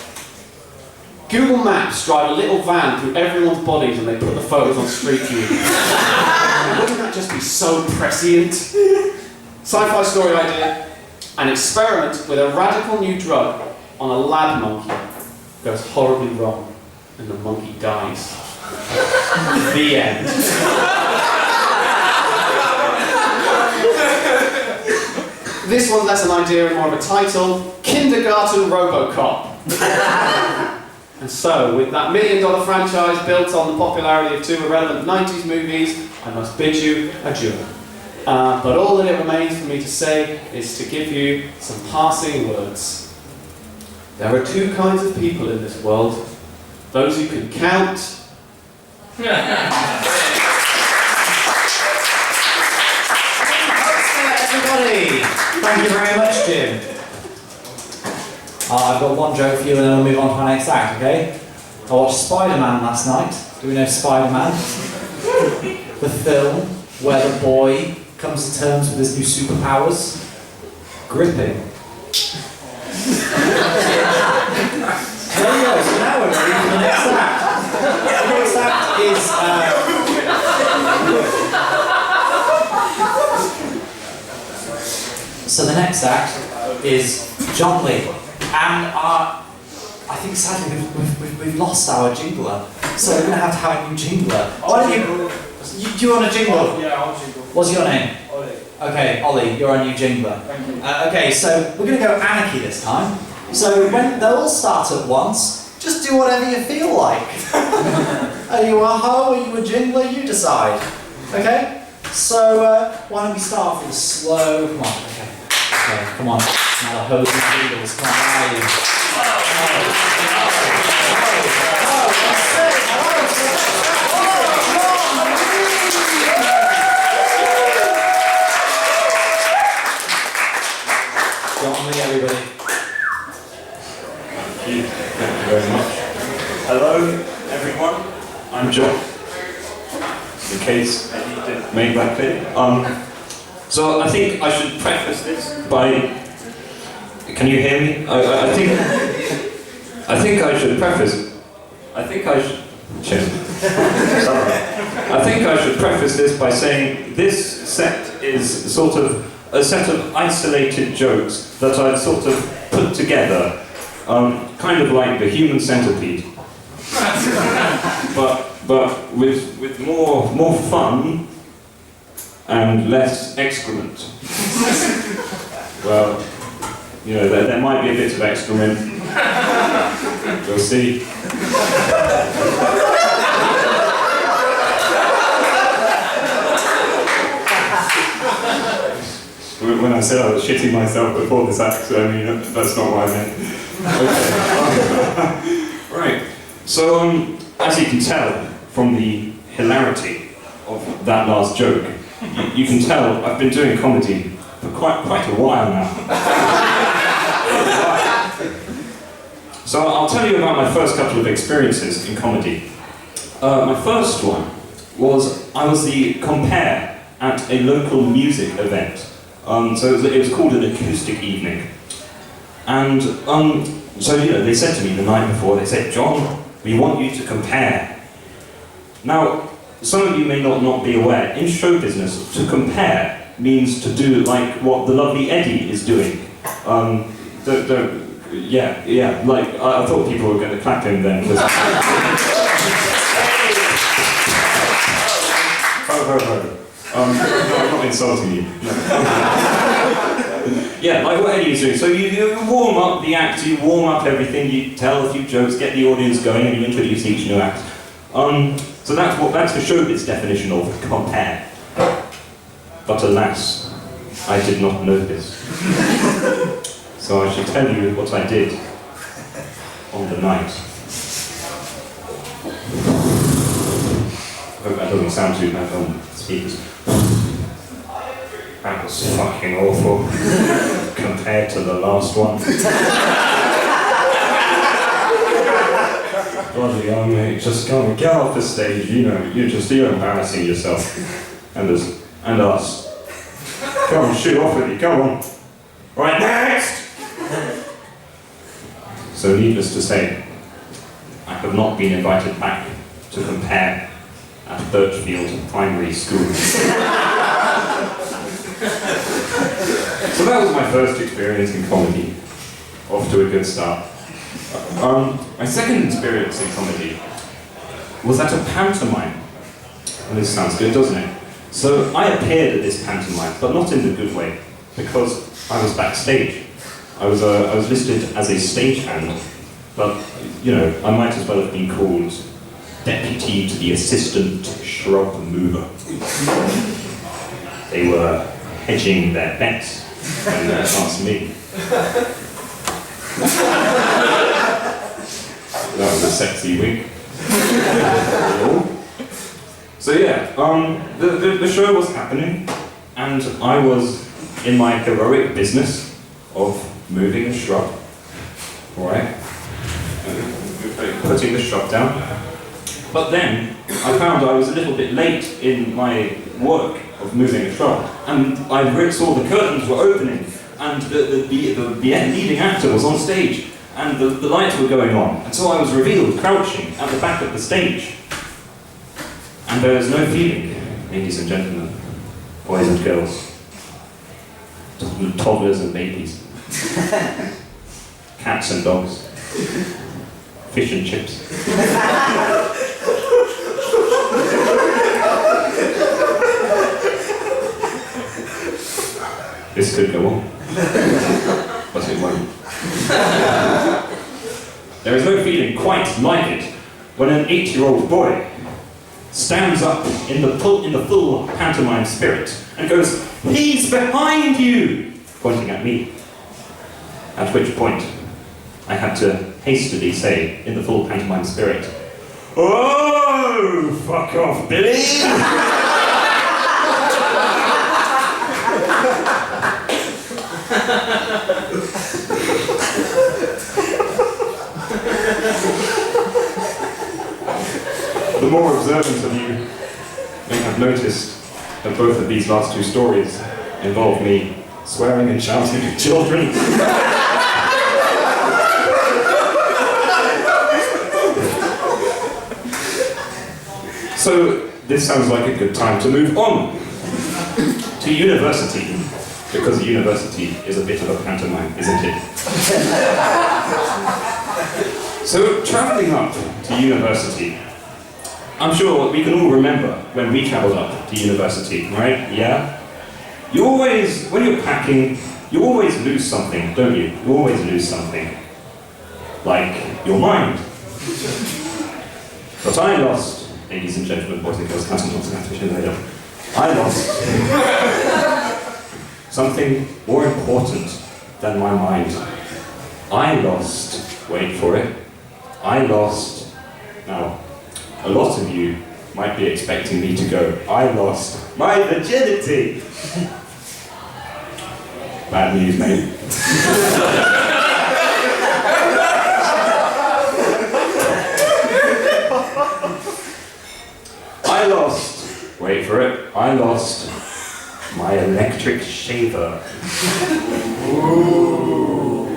Speaker 7: Google Maps drive a little van through everyone's bodies and they put the photos on Street View. Wouldn't that just be so prescient? Sci-fi story idea. An experiment with a radical new drug on a lab monkey goes horribly wrong and the monkey dies. The end. This one's less an idea and more of a title. Kindergarten Robocop. And so, with that $1 million franchise built on the popularity of 2 irrelevant 90s movies, I must bid you adieu. But all that it remains for me to say is to give you some passing words. There are 2 kinds of people in this world. Those who can count.
Speaker 1: Everybody! Thank you very much, Jim. I've got one joke for you and then we'll move on to our next act, okay? I watched Spider-Man last night. Do we know Spider-Man? The film where the boy comes to terms with his new superpowers. Gripping. There you go, so now we're ready for the next act. The next act is... So the next act is Jon Lee. And I think sadly we've lost our jingler. So we're going to have a new jingler. Why don't you... Do you want a jingle?
Speaker 8: Yeah, I'll jingle.
Speaker 1: What's your name?
Speaker 8: Ollie.
Speaker 1: Okay, Ollie, you're our new jingler.
Speaker 8: Thank you.
Speaker 1: Okay, so we're going to go anarchy this time. So when they'll all start at once, just do whatever you feel like. Are you a hoe, are you a jingler? You decide. Okay? So why don't we start with a slow... Come on, okay. Okay, come on. Now the hoes and jingles, come on, where are you? Jon Lee, everybody.
Speaker 9: Thank you very much. Hello, everyone. I'm Jon. In case Eddie didn't make that clear. So I think I should preface this by. Can you hear me? I think I should preface. I think I should. Sorry. I think I should preface this by saying this set is sort of a set of isolated jokes that I've sort of put together, kind of like the human centipede, but with more fun and less excrement. Well, you know, there might be a bit of excrement. We'll see. When I said I was shitting myself before this act, I mean, that's not what I meant. Okay. Right. So, as you can tell from the hilarity of that last joke, you can tell I've been doing comedy for quite a while now. So I'll tell you about my first couple of experiences in comedy. My first one was I was the compere at a local music event. So it was called an acoustic evening. And so, you know, they said to me the night before, they said, "Jon, we want you to compere." Now, some of you may not be aware, in show business, to compare means to do like what the lovely Eddie is doing. Yeah, like, I thought people were going to clap him then. I'm not insulting you. No. Yeah, like what Eddie is doing. So you warm up the act, you warm up everything, you tell a few jokes, get the audience going, and you introduce each new act. So that's the showbiz definition of compare. But alas, I did not know this. So I shall tell you what I did on the night. I hope that doesn't sound too bad on speakers. That was fucking awful compared to the last one. Bloody hell, mate, just come and get off the stage, you know, you're embarrassing yourself. And us. Come on, shoot off with you, come on. Right, next! So needless to say, I have not been invited back to compare at Birchfield Primary School. So that was my first experience in comedy. Off to a good start. My second experience in comedy was at a pantomime. And this sounds good, doesn't it? So I appeared at this pantomime, but not in the good way, because I was backstage. I was listed as a stagehand, but, you know, I might as well have been called deputy to the assistant shrub mover. They were hedging their bets when they asked me. That was a sexy wink. So yeah, the show was happening, and I was in my heroic business of moving a shrub, alright, putting the shrub down. But then I found I was a little bit late in my work of moving a shrub, and I saw the curtains were opening, and the leading actor was on stage, and the lights were going on, and so I was revealed crouching at the back of the stage. And there is no feeling, ladies and gentlemen, boys and girls, toddlers and babies, cats and dogs, fish and chips. This could go on, but it won't. There is no feeling quite like it when an 8-year-old boy stands up in the full pantomime spirit and goes, "He's behind you!" pointing at me. At which point, I had to hastily say, in the full pantomime spirit, "Oh, fuck off, Billy!" The more observant of you may have noticed that both of these last two stories involve me swearing and shouting at children. So this sounds like a good time to move on to university, because university is a bit of a pantomime, isn't it? So travelling up to university, I'm sure we can all remember when we travelled up to university, right? Yeah? You always, when you're packing, you always lose something, don't you? You always lose something. Like your mind. But I lost, ladies and gentlemen, boys and girls, cats and dogs, cats, fish and later. I lost something more important than my mind. I lost, wait for it, I lost, now, a lot of you might be expecting me to go, I lost my virginity. Bad news, mate. I lost, wait for it, I lost my electric shaver. Ooh.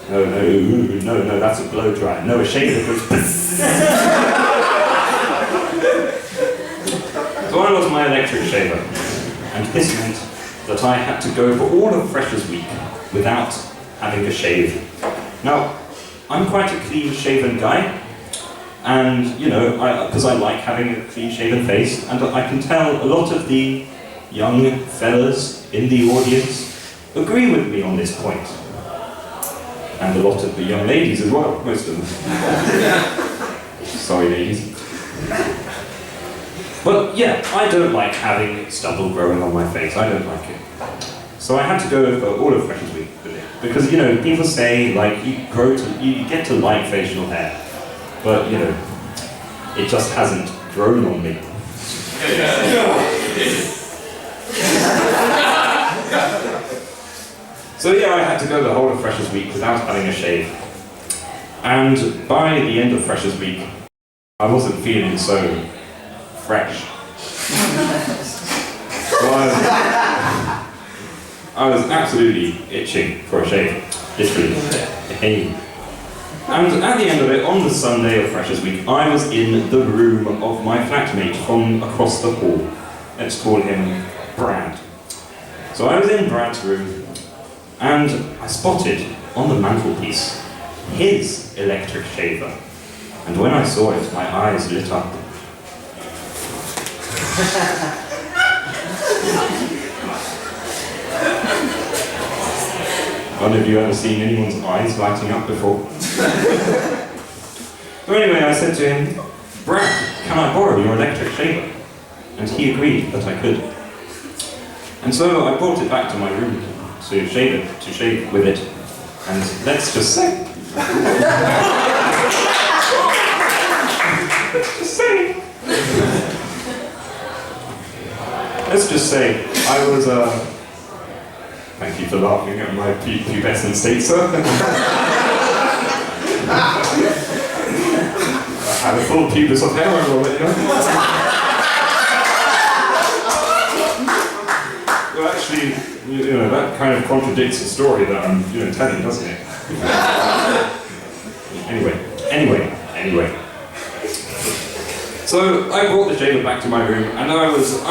Speaker 9: No, that's a blow dry. No, a shaver goes. So I lost my electric shaver, and this meant that I had to go for all of Freshers' Week without having a shave. Now, I'm quite a clean-shaven guy, and, you know, because I like having a clean-shaven face, and I can tell a lot of the young fellas in the audience agree with me on this point. And a lot of the young ladies as well, most of them. Sorry, ladies. But yeah, I don't like having stubble growing on my face. I don't like it. So I had to go for all of Freshers Week with it. Because, you know, people say, like, you get to like facial hair. But, you know, it just hasn't grown on me. So yeah, I had to go the whole of Freshers Week without having a shave. And by the end of Freshers Week, I wasn't feeling so fresh. So I was absolutely itching for a shave, literally. And at the end of it, on the Sunday of Freshers Week, I was in the room of my flatmate from across the hall. Let's call him Brad. So I was in Brad's room, and I spotted on the mantelpiece his electric shaver. And when I saw it, my eyes lit up. Have you ever seen anyone's eyes lighting up before? So anyway, I said to him, Brad, can I borrow your electric shaver? And he agreed that I could. And so I brought it back to my room to shave with it. And let's just say... Let's just say I was thank you for laughing at my pubescent state, sir. I have a full pubis of hair, I will let you know. Well, actually, you know, that kind of contradicts the story that I'm, telling, doesn't it? Anyway. So I brought the shaver back to my room, and I was,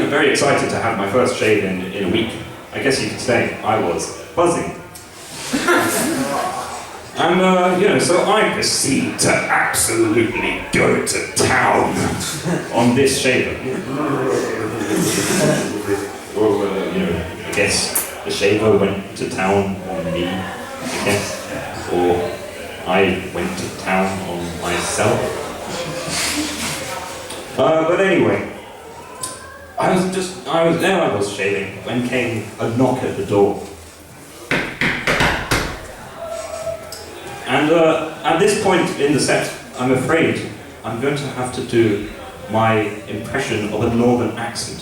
Speaker 9: very excited to have my first shave in a week. I guess you could say I was buzzing. And, so I proceed to absolutely go to town on this shaver. Or, I guess the shaver went to town on me, I guess. Or I went to town on myself. But anyway, I was shaving when came a knock at the door. And at this point in the set, I'm afraid I'm going to have to do my impression of a northern accent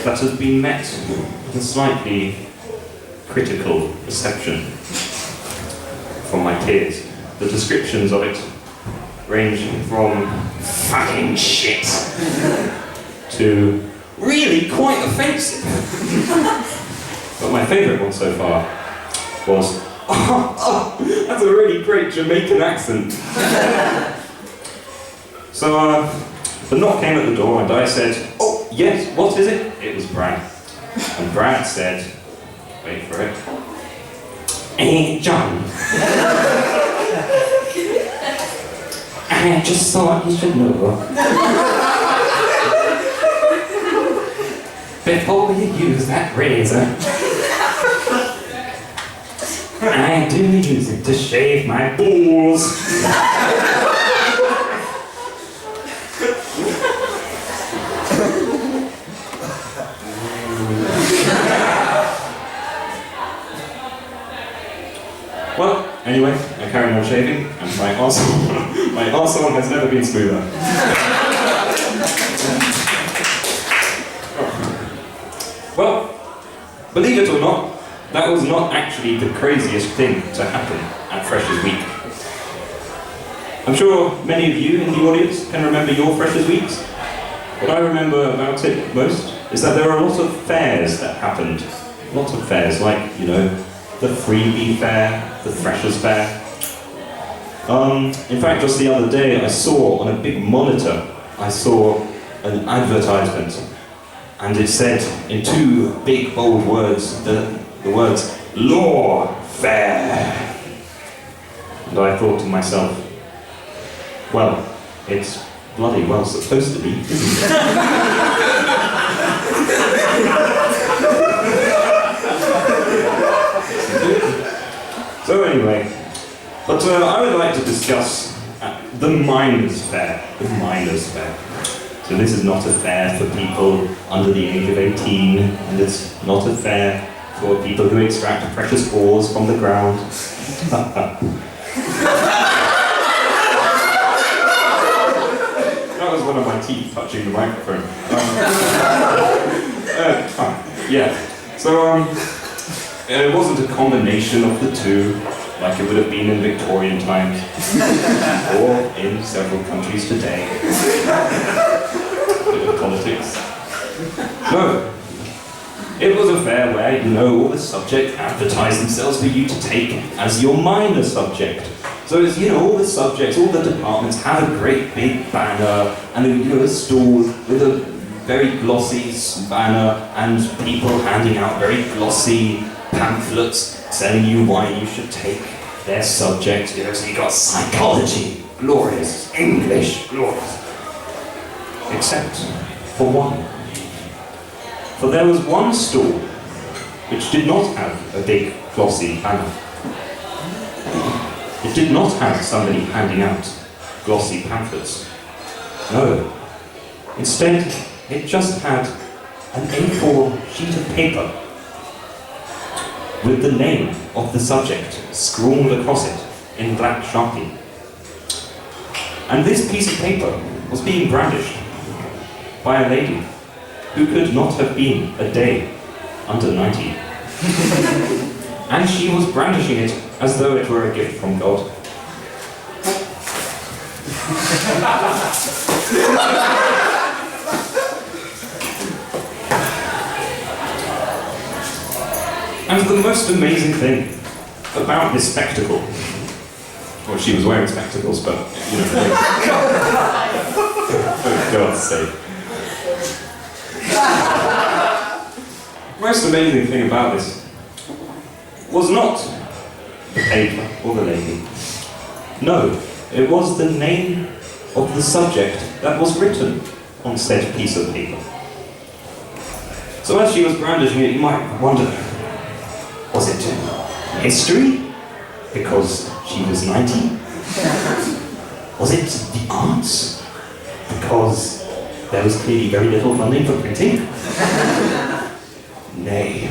Speaker 9: that has been met with a slightly critical reception from my peers. The descriptions of it range from fucking shit to really quite offensive. But my favourite one so far was, that's a really great Jamaican accent. So the knock came at the door and I said, oh yes, what is it? It was Brad. And Brad said, wait for it, hey John, I just thought you should know, before you use that razor, I do use it to shave my balls. Well, anyway, I carried on shaving, and my arsehole has never been smoother. Well, believe it or not, that was not actually the craziest thing to happen at Freshers Week. I'm sure many of you in the audience can remember your Freshers Weeks. What I remember about it most is that there were a lot of fairs that happened. Lots of fairs, like, the freebie fair, the freshers fair. In fact, just the other day, I saw on a big monitor, I saw an advertisement, and it said in two big bold words, the words, Law Fair. And I thought to myself, well, it's bloody well supposed to be, isn't it? So anyway, but I would like to discuss the Miners' Fair. The Miners' Fair. So this is not a fair for people under the age of 18, and it's not a fair for people who extract precious ores from the ground. That was one of my teeth touching the microphone. Yeah. So it wasn't a combination of the two, like it would have been in Victorian times, or in several countries today. Bit of politics. No. It was a fair where, all the subjects advertised themselves for you to take as your minor subject. So as all the subjects, all the departments have a great big banner and a stall with a very glossy banner and people handing out very glossy pamphlets telling you why you should take their subject. So you got psychology, glorious, English, glorious. Except for one. For there was one stall which did not have a big glossy banner. It did not have somebody handing out glossy pamphlets. No. Instead, it just had an A4 sheet of paper with the name of the subject scrawled across it in black Sharpie. And this piece of paper was being brandished by a lady who could not have been a day under 90. And she was brandishing it as though it were a gift from God. And the most amazing thing about this spectacle, well, she was wearing spectacles, but, for God's sake. The most amazing thing about this was not the paper or the lady. No, it was the name of the subject that was written on said piece of paper. So as she was brandishing it, you might wonder, was it history? Because she was 90? Was it the arts? Because there was clearly very little funding for printing? Nay.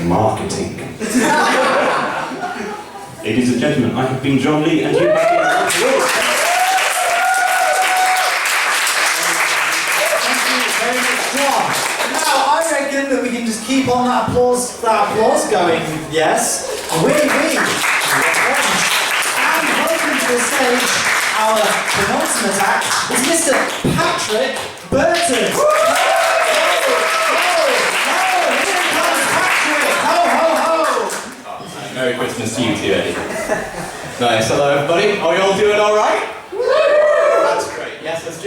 Speaker 9: Marketing. Ladies and gentlemen, I have been Jon Lee, and you have been Bloy.
Speaker 1: Thank you very much, Jon. Now, I reckon that we can just keep on that applause going, yes. Oui. And welcome to the stage, our penultimate act is Mr. Patrick Burton.
Speaker 6: Merry Christmas to you too, Eddie. Nice, hello everybody. Are you all doing alright? That's great. Yes, as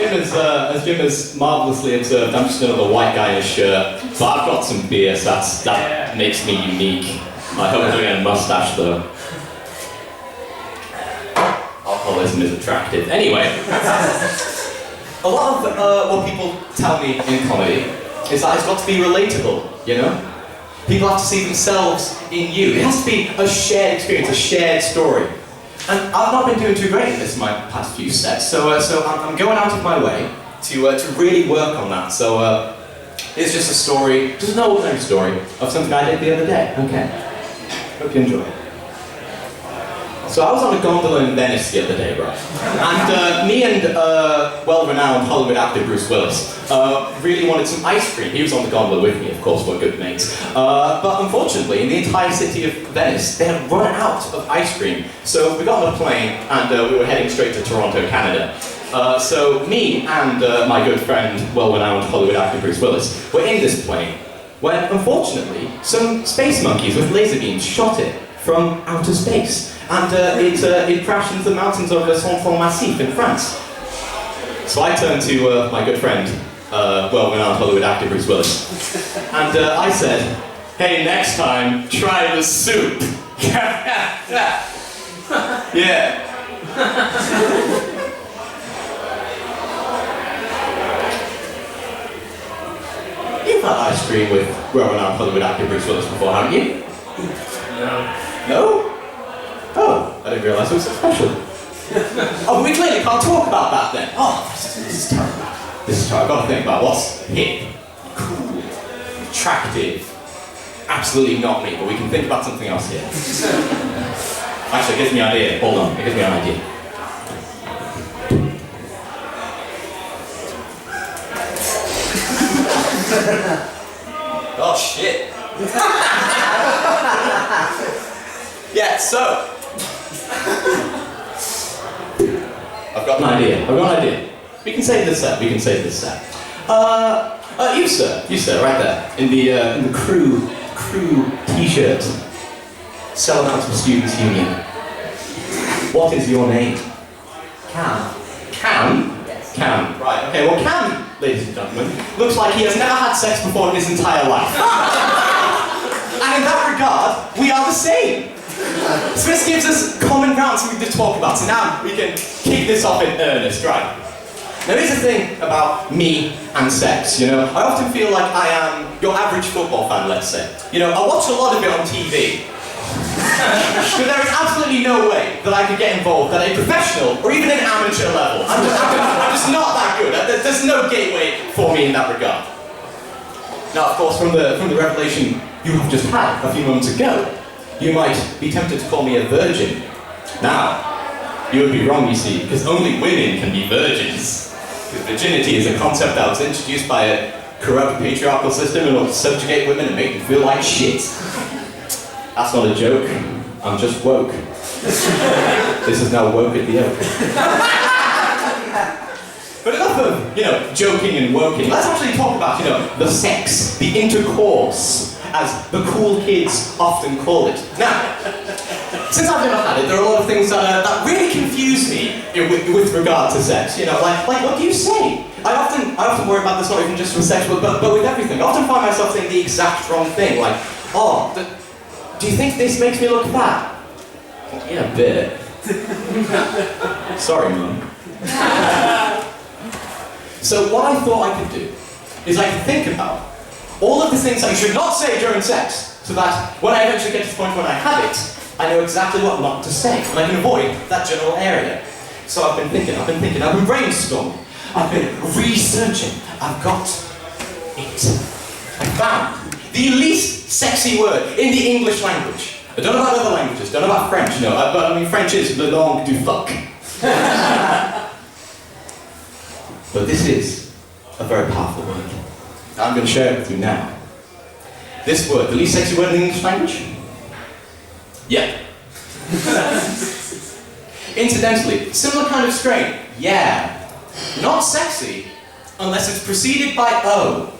Speaker 6: Jim has marvellously observed, I'm just another white guy in a shirt, but I've got some beer, so that makes me unique. I hope I'm doing a mustache though. Alcoholism is attractive. Anyway, a lot of what people tell me in comedy is that it's got to be relatable, People have to see themselves in you. It has to be a shared experience, a shared story. And I've not been doing too great at this in my past few sets, so I'm going out of my way to really work on that. So it's just a story, just an ordinary story of something I did the other day. Okay. Hope you enjoy it. So I was on a gondola in Venice the other day, right? And me and well-renowned Hollywood actor Bruce Willis really wanted some ice cream. He was on the gondola with me, of course, we're good mates. But unfortunately, in the entire city of Venice, they had run out of ice cream. So we got on a plane and we were heading straight to Toronto, Canada. So me and my good friend, well-renowned Hollywood actor Bruce Willis, were in this plane when, unfortunately, some space monkeys with laser beams shot it from outer space. And it crashed into the mountains of Saint-Massif in France. So I turned to my good friend, well-renowned Hollywood actor Bruce Willis, and I said, "Hey, next time, try the soup." Yeah. You've had ice cream with well-renowned Hollywood actor Bruce Willis before, haven't you?
Speaker 2: No.
Speaker 6: No? Oh, I didn't realise it was so special. Oh, we clearly can't talk about that then. Oh, This is terrible. This is terrible. I've got to think about what's hip, cool, attractive. Absolutely not me, but we can think about something else here. Actually, it gives me an idea. Hold on, it gives me an idea. Oh shit. Yeah, so I've got an idea. We can save this set. You sir, right there, in the crew t-shirt, selling out to the Students' Union. What is your name? Cam. Cam? Yes. Cam. Right, okay, well Cam, ladies and gentlemen, looks like he has never had sex before in his entire life. And in that regard, we are the same. So this gives us common ground something to talk about. So now we can kick this off in earnest, right? Now here's the thing about me and sex, you know. I often feel like I am your average football fan, let's say. You know, I watch a lot of it on TV. But there is absolutely no way that I could get involved at a professional or even an amateur level. I'm just not that good. There's no gateway for me in that regard. Now, of course, from the revelation you have just had a few moments ago, you might be tempted to call me a virgin. Now, you would be wrong, you see, because only women can be virgins. Because virginity is a concept that was introduced by a corrupt patriarchal system in order to subjugate women and make them feel like shit. That's not a joke. I'm just woke. This is now woke at the oak. But enough of, you know, joking and woking. Let's actually talk about, you know, the sex, the intercourse, as the cool kids often call it. Now, since I've never had it, there are a lot of things that really confuse me with regard to sex. You know, like what do you say? I often worry about this not even just with sex, but with everything. I often find myself saying the exact wrong thing. Like, oh, do you think this makes me look fat? Yeah, a bit. Sorry, Mum. So what I thought I could do is I could think about all of the things that you should not say during sex, so that when I eventually get to the point when I have it, I know exactly what not to say, and I can avoid that general area. So I've been thinking, I've been brainstorming, I've been researching, I've got it. I found the least sexy word in the English language. I don't know about other languages, don't know about French, no, but I mean French is le langue du fuck. But this is a very powerful word. I'm going to share it with you now. This word, the least sexy word in the English language? Yeah. Incidentally, similar kind of strain. Yeah. Not sexy, unless it's preceded by O.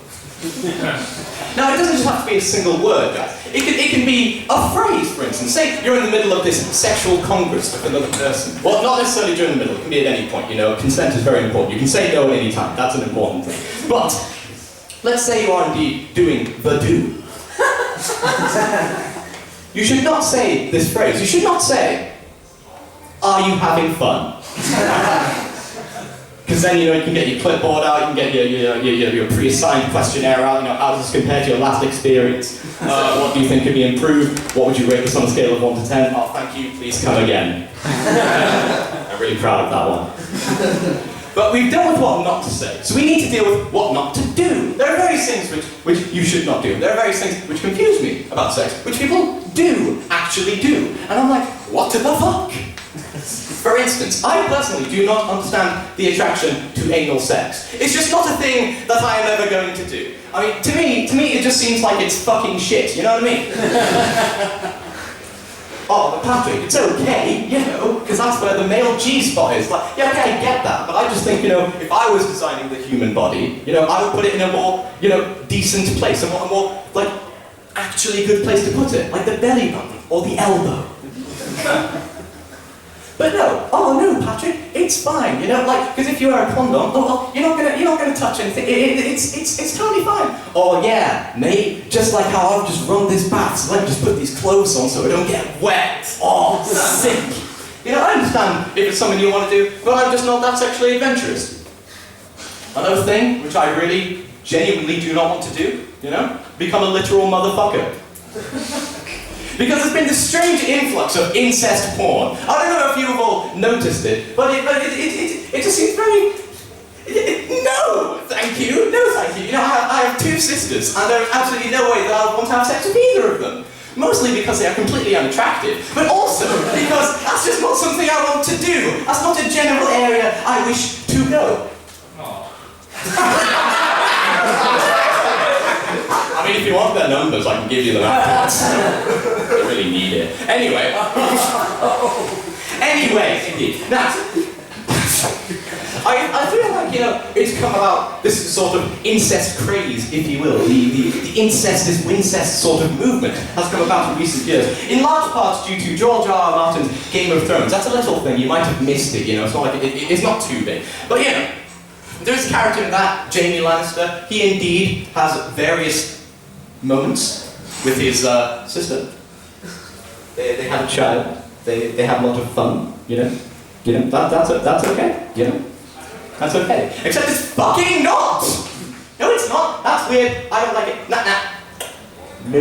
Speaker 6: Now, it doesn't just have to be a single word, guys. It can be a phrase, for instance. Say you're in the middle of this sexual congress with another person. Well, not necessarily during the middle. It can be at any point, you know. Consent is very important. You can say no at any time. That's an important thing. But let's say you are indeed doing the do. You should not say this phrase. You should not say, "Are you having fun?" Because then, you know, you can get your clipboard out, you can get your pre-assigned questionnaire out, you know, how does this compare to your last experience? What do you think could be improved? What would you rate this on a scale of 1 to 10? Oh, thank you, please come again. I'm really proud of that one. But we've dealt with what not to say, so we need to deal with what not to do. There are various things which you should not do. There are various things which confuse me about sex, which people do actually do. And I'm like, what the fuck? For instance, I personally do not understand the attraction to anal sex. It's just not a thing that I am ever going to do. I mean, to me, it just seems like it's fucking shit, you know what I mean? Oh, but Patrick, it's okay, you know, because that's where the male G-spot is. Like, yeah, okay, I get that, but I just think, you know, if I was designing the human body, you know, I would put it in a more, you know, decent place, a more, like, actually good place to put it, like the belly button or the elbow. But no, oh no, Patrick, it's fine, you know, like, because if you wear a condom, oh, well, you're not gonna touch anything. It's totally fine. Oh yeah, mate, just like how I've just run this bath, so let me just put these clothes on so I don't get wet. Oh, sick. You know, I understand if it's something you want to do, but I'm just not that sexually adventurous. Another thing, which I really, genuinely do not want to do, you know, become a literal motherfucker. Because there's been this strange influx of incest porn. I don't know if you've all noticed it, but it just seems very... two sisters, and there is absolutely no way that I would want to have sex with either of them. Mostly because they are completely unattractive, but also because that's just not something I want to do. That's not a general area I wish to go. I mean, if you want their numbers, I can give you them afterwards. I really need it. Anyway. Indeed. Now, I feel like, it's come about this sort of incest craze, if you will. The incest, this wincest sort of movement has come about in recent years. In large part due to George R. R. Martin's Game of Thrones. That's a little thing, you might have missed it, it's not like, it's not too big. But, there's a character in that, Jaime Lannister. He indeed has various moments with his sister. They have a child. They have a lot of fun, that's okay, That's okay. Except it's fucking not! No, it's not. That's weird. I don't like it. Nah. No.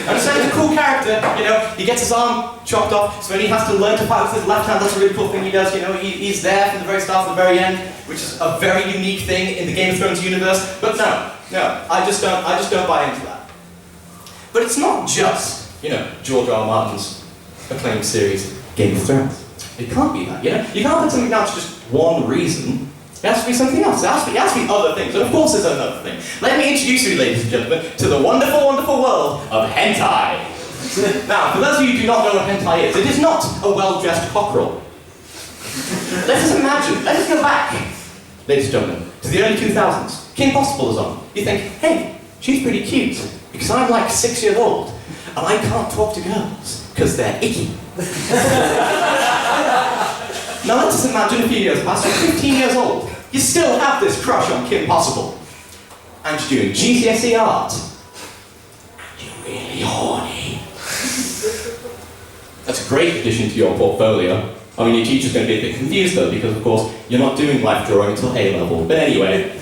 Speaker 6: Understand, he's a cool character, he gets his arm chopped off, so when he has to learn to fight with his left hand, that's a really cool thing he does, he's there from the very start to the very end, which is a very unique thing in the Game of Thrones universe, but no, I just don't buy into that. But it's not just, George R. R. Martin's acclaimed series, Game of Thrones. It can't be that, You can't put something down to just one reason. It has to be something else. It has to be other things. And of course there's another thing. Let me introduce you, ladies and gentlemen, to the wonderful, wonderful world of hentai. Now, for those of you who do not know what hentai is, it is not a well-dressed cockerel. Let us go back, ladies and gentlemen, to the early 2000s. Kim Possible is on. You think, hey, she's pretty cute, because I'm like 6 years old, and I can't talk to girls, because they're icky. Now let's just imagine a few years past, you're 15 years old. You still have this crush on Kim Possible. And you're doing GCSE art. And you're really horny. That's a great addition to your portfolio. I mean, your teacher's going to be a bit confused though, because of course, you're not doing life drawing until A-level. But anyway,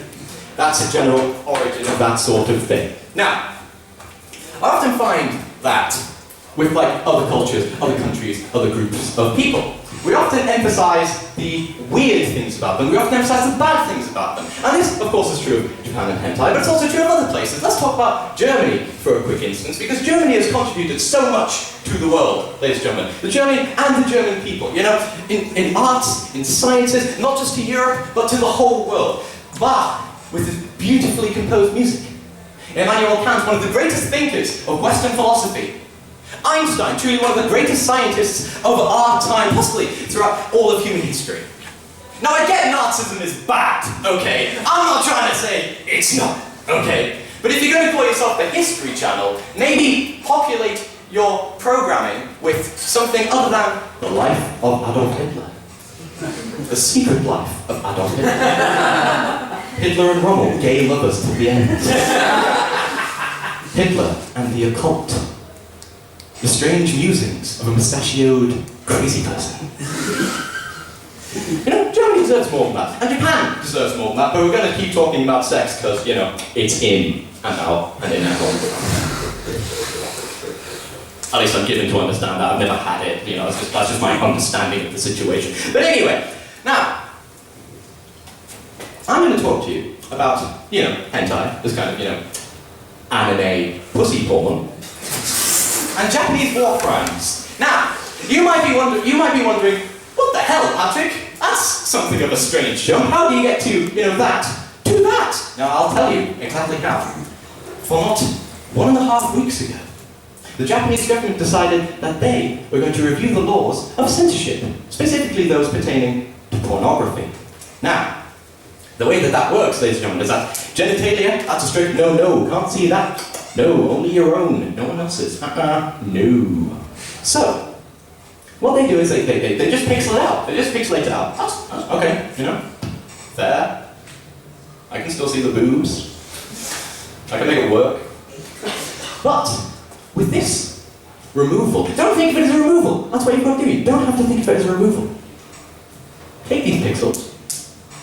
Speaker 6: that's a general origin of that sort of thing. Now, I often find that with other cultures, other countries, other groups of people, we often emphasize the weird things about them, we often emphasize the bad things about them. And this, of course, is true of Japan and hentai, but it's also true of other places. Let's talk about Germany for a quick instance, because Germany has contributed so much to the world, ladies and gentlemen. The Germany and the German people, in arts, in sciences, not just to Europe, but to the whole world. Bach, with his beautifully composed music. Immanuel Kant, one of the greatest thinkers of Western philosophy. Einstein, truly one of the greatest scientists of our time, possibly throughout all of human history. Now I get Nazism is bad, okay? I'm not trying to say it's not, okay? But if you're going to call yourself the History Channel, maybe populate your programming with something other than the life of Adolf Hitler. The secret life of Adolf Hitler. Hitler and Rommel, gay lovers till the end. Hitler and the occult. The strange musings of a mustachioed crazy person. Germany deserves more than that, and Japan deserves more than that, but we're going to keep talking about sex because, it's in and out and in and out. At least I'm given to understand that. I've never had it, that's just my understanding of the situation. But anyway, now, I'm going to talk to you about, hentai, this kind of, anime pussy porn, and Japanese war crimes. Now, you might be wondering, what the hell, Patrick? That's something of a strange jump. How do you get to, that, to that? Now, I'll tell you exactly how. For not 1.5 weeks ago, the Japanese government decided that they were going to review the laws of censorship, specifically those pertaining to pornography. Now, the way that works, ladies and gentlemen, is that genitalia, that's a strict no, can't see that. No, only your own, no one else's. No. So, what they do is they just pixel it out. They just pixelate it out. That's okay, fair. I can still see the boobs. I can make it work. But, with this removal, don't think of it as a removal. That's what you've got to do. You don't have to think of it as a removal. Take these pixels.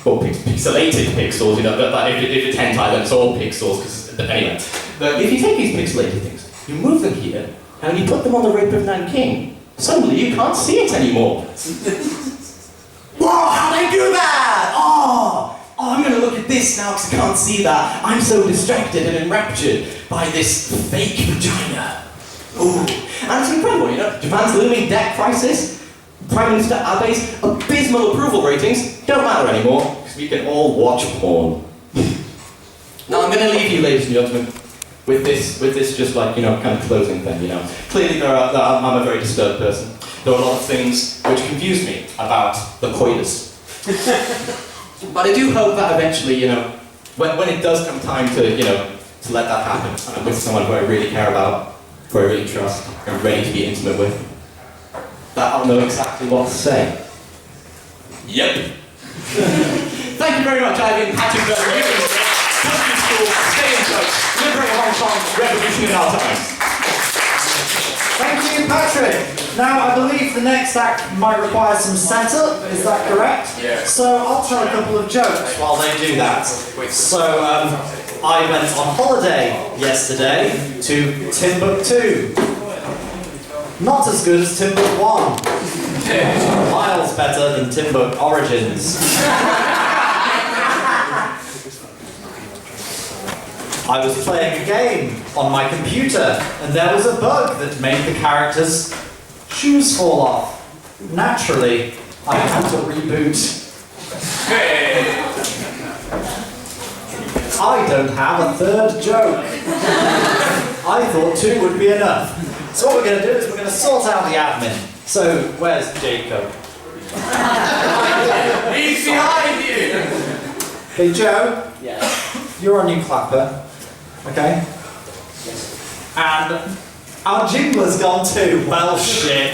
Speaker 6: Or pixelated pixels, but if it's hentai, then it's all pixels, anyway. But if you take these pixelated things, you move them here, and you put them on the Rape of Nanking, suddenly you can't see it anymore. Whoa, how did they do that? Oh, I'm going to look at at this now because I can't see that. I'm so distracted and enraptured by this fake vagina. Ooh, and it's incredible, you know, Japan's looming debt crisis, Prime Minister Abe's abysmal approval ratings don't matter anymore because we can all watch porn. Now I'm going to leave you, ladies and gentlemen, with this just like, you know, kind of closing thing, you know. Clearly I'm a very disturbed person. There are a lot of things which confuse me about the coitus. But I do hope that eventually, you know, when it does come time to, you know, to let that happen, and I'm with someone who I really care about, who I really trust, and ready to be intimate with, that I'll know exactly what to say. Yep. Thank you very much. I've been Patrick Burton. Country school, stay in touch, liberating Hong Kong, revolution in our times.
Speaker 1: Thank you, Patrick. Now, I believe the next act might require some setup, is that correct?
Speaker 2: Yeah.
Speaker 1: So I'll tell a couple of jokes while they do that. So, I went on holiday yesterday to Timbuktu. Not as good as Timbuk 1. Miles better than Timbuk Origins. I was playing a game on my computer, and there was a bug that made the characters' shoes fall off. Naturally, I had to reboot. I don't have a third joke. I thought 2 would be enough. So what we're going to do is we're going to sort out the admin. So, where's Jacob?
Speaker 2: He's behind you!
Speaker 1: Hey Joe,
Speaker 3: Yeah.
Speaker 1: you're our new clapper. Okay? And our jingler's gone too. Well, shit.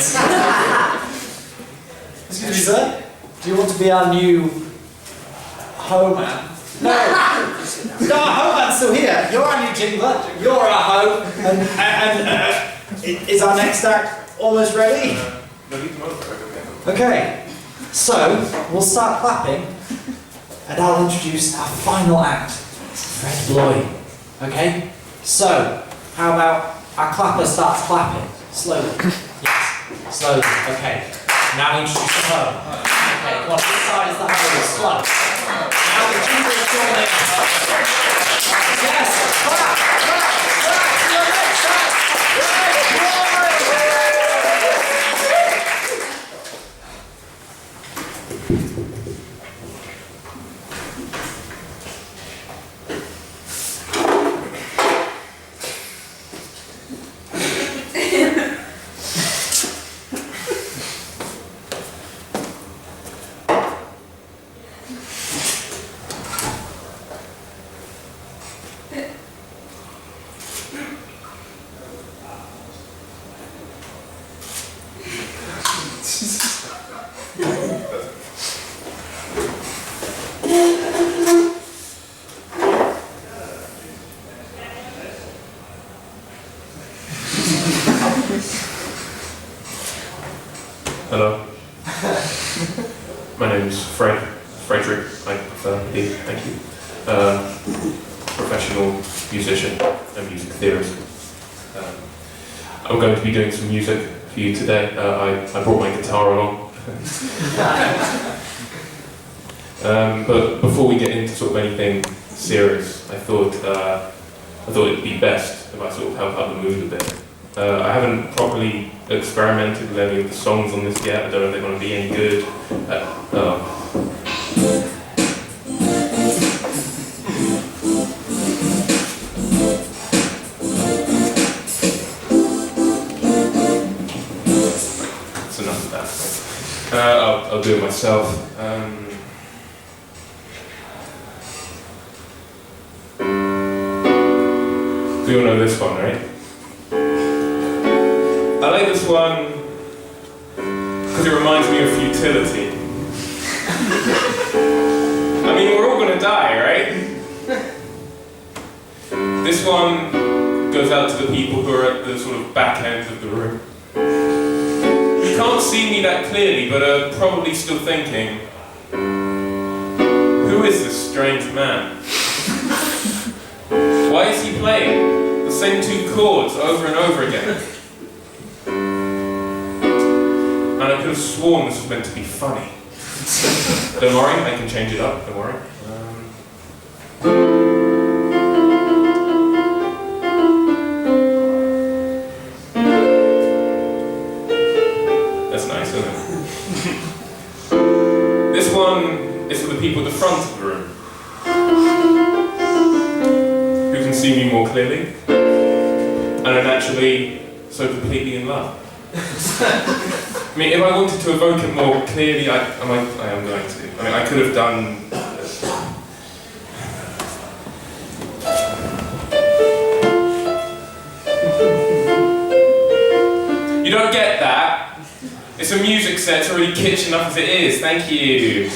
Speaker 1: Excuse me, sir. Do you want to be our new hoe man? No, our hoe man's still here. You're our new jingler. You're our hoe. And is our next act almost ready? Okay. So we'll start clapping, and I'll introduce our final act, Fred Bloy. Okay? So, how about our clapper starts clapping? Slowly. Yes. Slowly. Okay. Now introduce the hoe. Okay, come on, this side is the hoe. Slow. Now the jingler is joining. Yes! Clap! Clap! Clap! To the next act!
Speaker 8: Hello. My name is Frederick, I prefer Lee, thank you. Professional musician and music theorist. I'm going to be doing some music for you today. I brought my guitar along. But before we get into sort of anything serious, I thought it'd be best if I sort of help out the mood a bit. I haven't properly experimented with any of the songs on this yet. I don't know if they're going to be any good. That's enough of that. I'll do it myself. We all know this one, right? I like this one because it reminds me of futility. I mean, we're all gonna die, right? This one goes out to the people who are at the sort of back end of the room. You can't see me that clearly, but are probably still thinking, who is this strange man? Why is he playing the same 2 chords over and over again? And I could have sworn this was meant to be funny. Don't worry, I can change it up, don't worry. clearly, and are naturally so completely in love. I mean, if I wanted to evoke it more clearly, I am going to. I mean, I could have done. You don't get that? It's a music set, it's already kitsch enough as it is, thank you.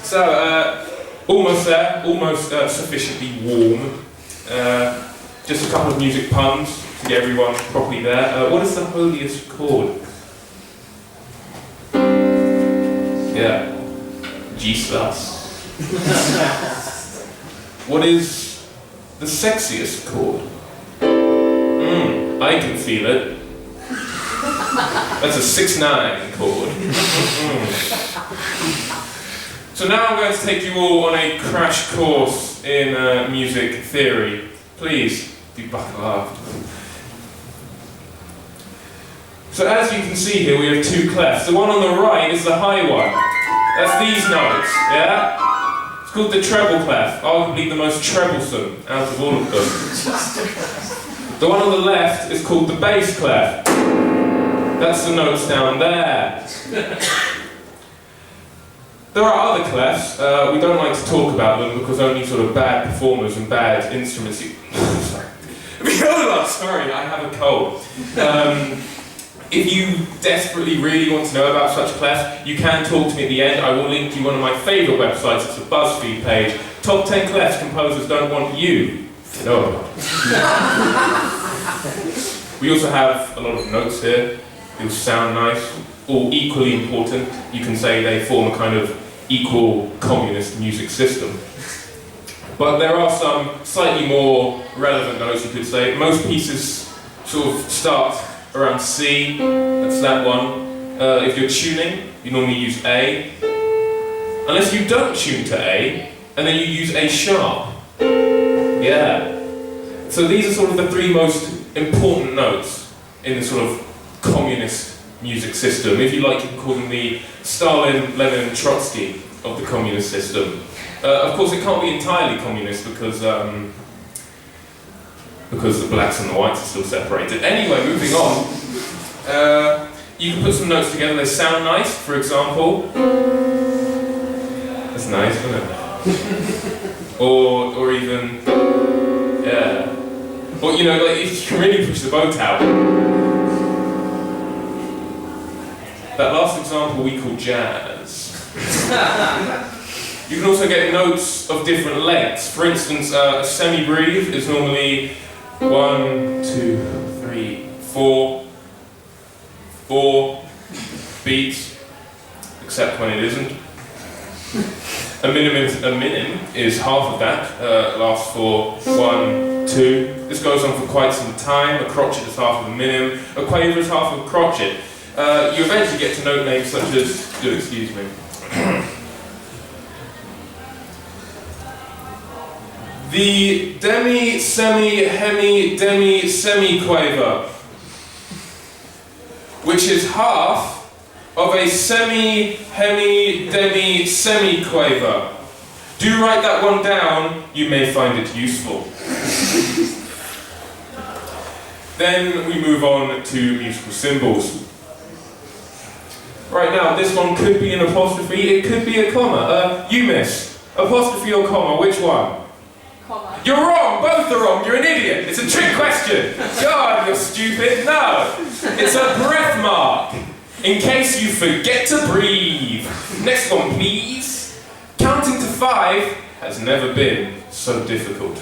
Speaker 8: So, almost there, almost sufficiently warm. Just a couple of music puns to get everyone properly there. What is the holiest chord? Yeah, G-sus. What is the sexiest chord? I can feel it. That's a 6/9 chord. So now I'm going to take you all on a crash course in music theory. Please, do buckle up. So as you can see here, we have two clefs. The one on the right is the high one. That's these notes, yeah? It's called the treble clef, arguably the most troublesome out of all of them. The one on the left is called the bass clef. That's the notes down there. There are other clefs. We don't like to talk about them because only sort of bad performers and bad instruments. Sorry, I have a cold. If you desperately really want to know about such clefs, you can talk to me at the end. I will link you one of my favourite websites. It's a BuzzFeed page. Top 10 clefs composers don't want you to know about. We also have a lot of notes here. They sound nice, all equally important. You can say they form a kind of equal communist music system. But there are some slightly more relevant notes, you could say. Most pieces sort of start around C, that's that one. If you're tuning, you normally use A. Unless you don't tune to A, and then you use A sharp. Yeah. So these are sort of the three most important notes in the sort of communist music system. If you like, you can call them the Stalin, Lenin, and Trotsky of the communist system. Of course, it can't be entirely communist because the blacks and the whites are still separated. Anyway, moving on. You can put some notes together. They sound nice. For example, that's nice, isn't it? or even, yeah. Or you know, like if you can really push the boat out. That last example we call jazz. You can also get notes of different lengths. For instance, a semi-breathe is normally 1, 2, 3, 4 beats, except when it isn't. A minim is half of that, lasts for 1, 2. This goes on for quite some time. A crotchet is half of a minim. A quaver is half of a crotchet. You eventually get to note names such as, excuse me. The demi, semi, hemi, demi, semi-quaver, which is half of a semi, hemi, demi, semi-quaver. Do write that one down, you may find it useful. Then we move on to musical symbols. Right now, this one could be an apostrophe, it could be a comma. You miss. Apostrophe or comma, which one?
Speaker 10: Comma.
Speaker 8: You're wrong, both are wrong, you're an idiot. It's a trick question. God, you're stupid. No, it's a breath mark. In case you forget to breathe. Next one, please. Counting to 5 has never been so difficult.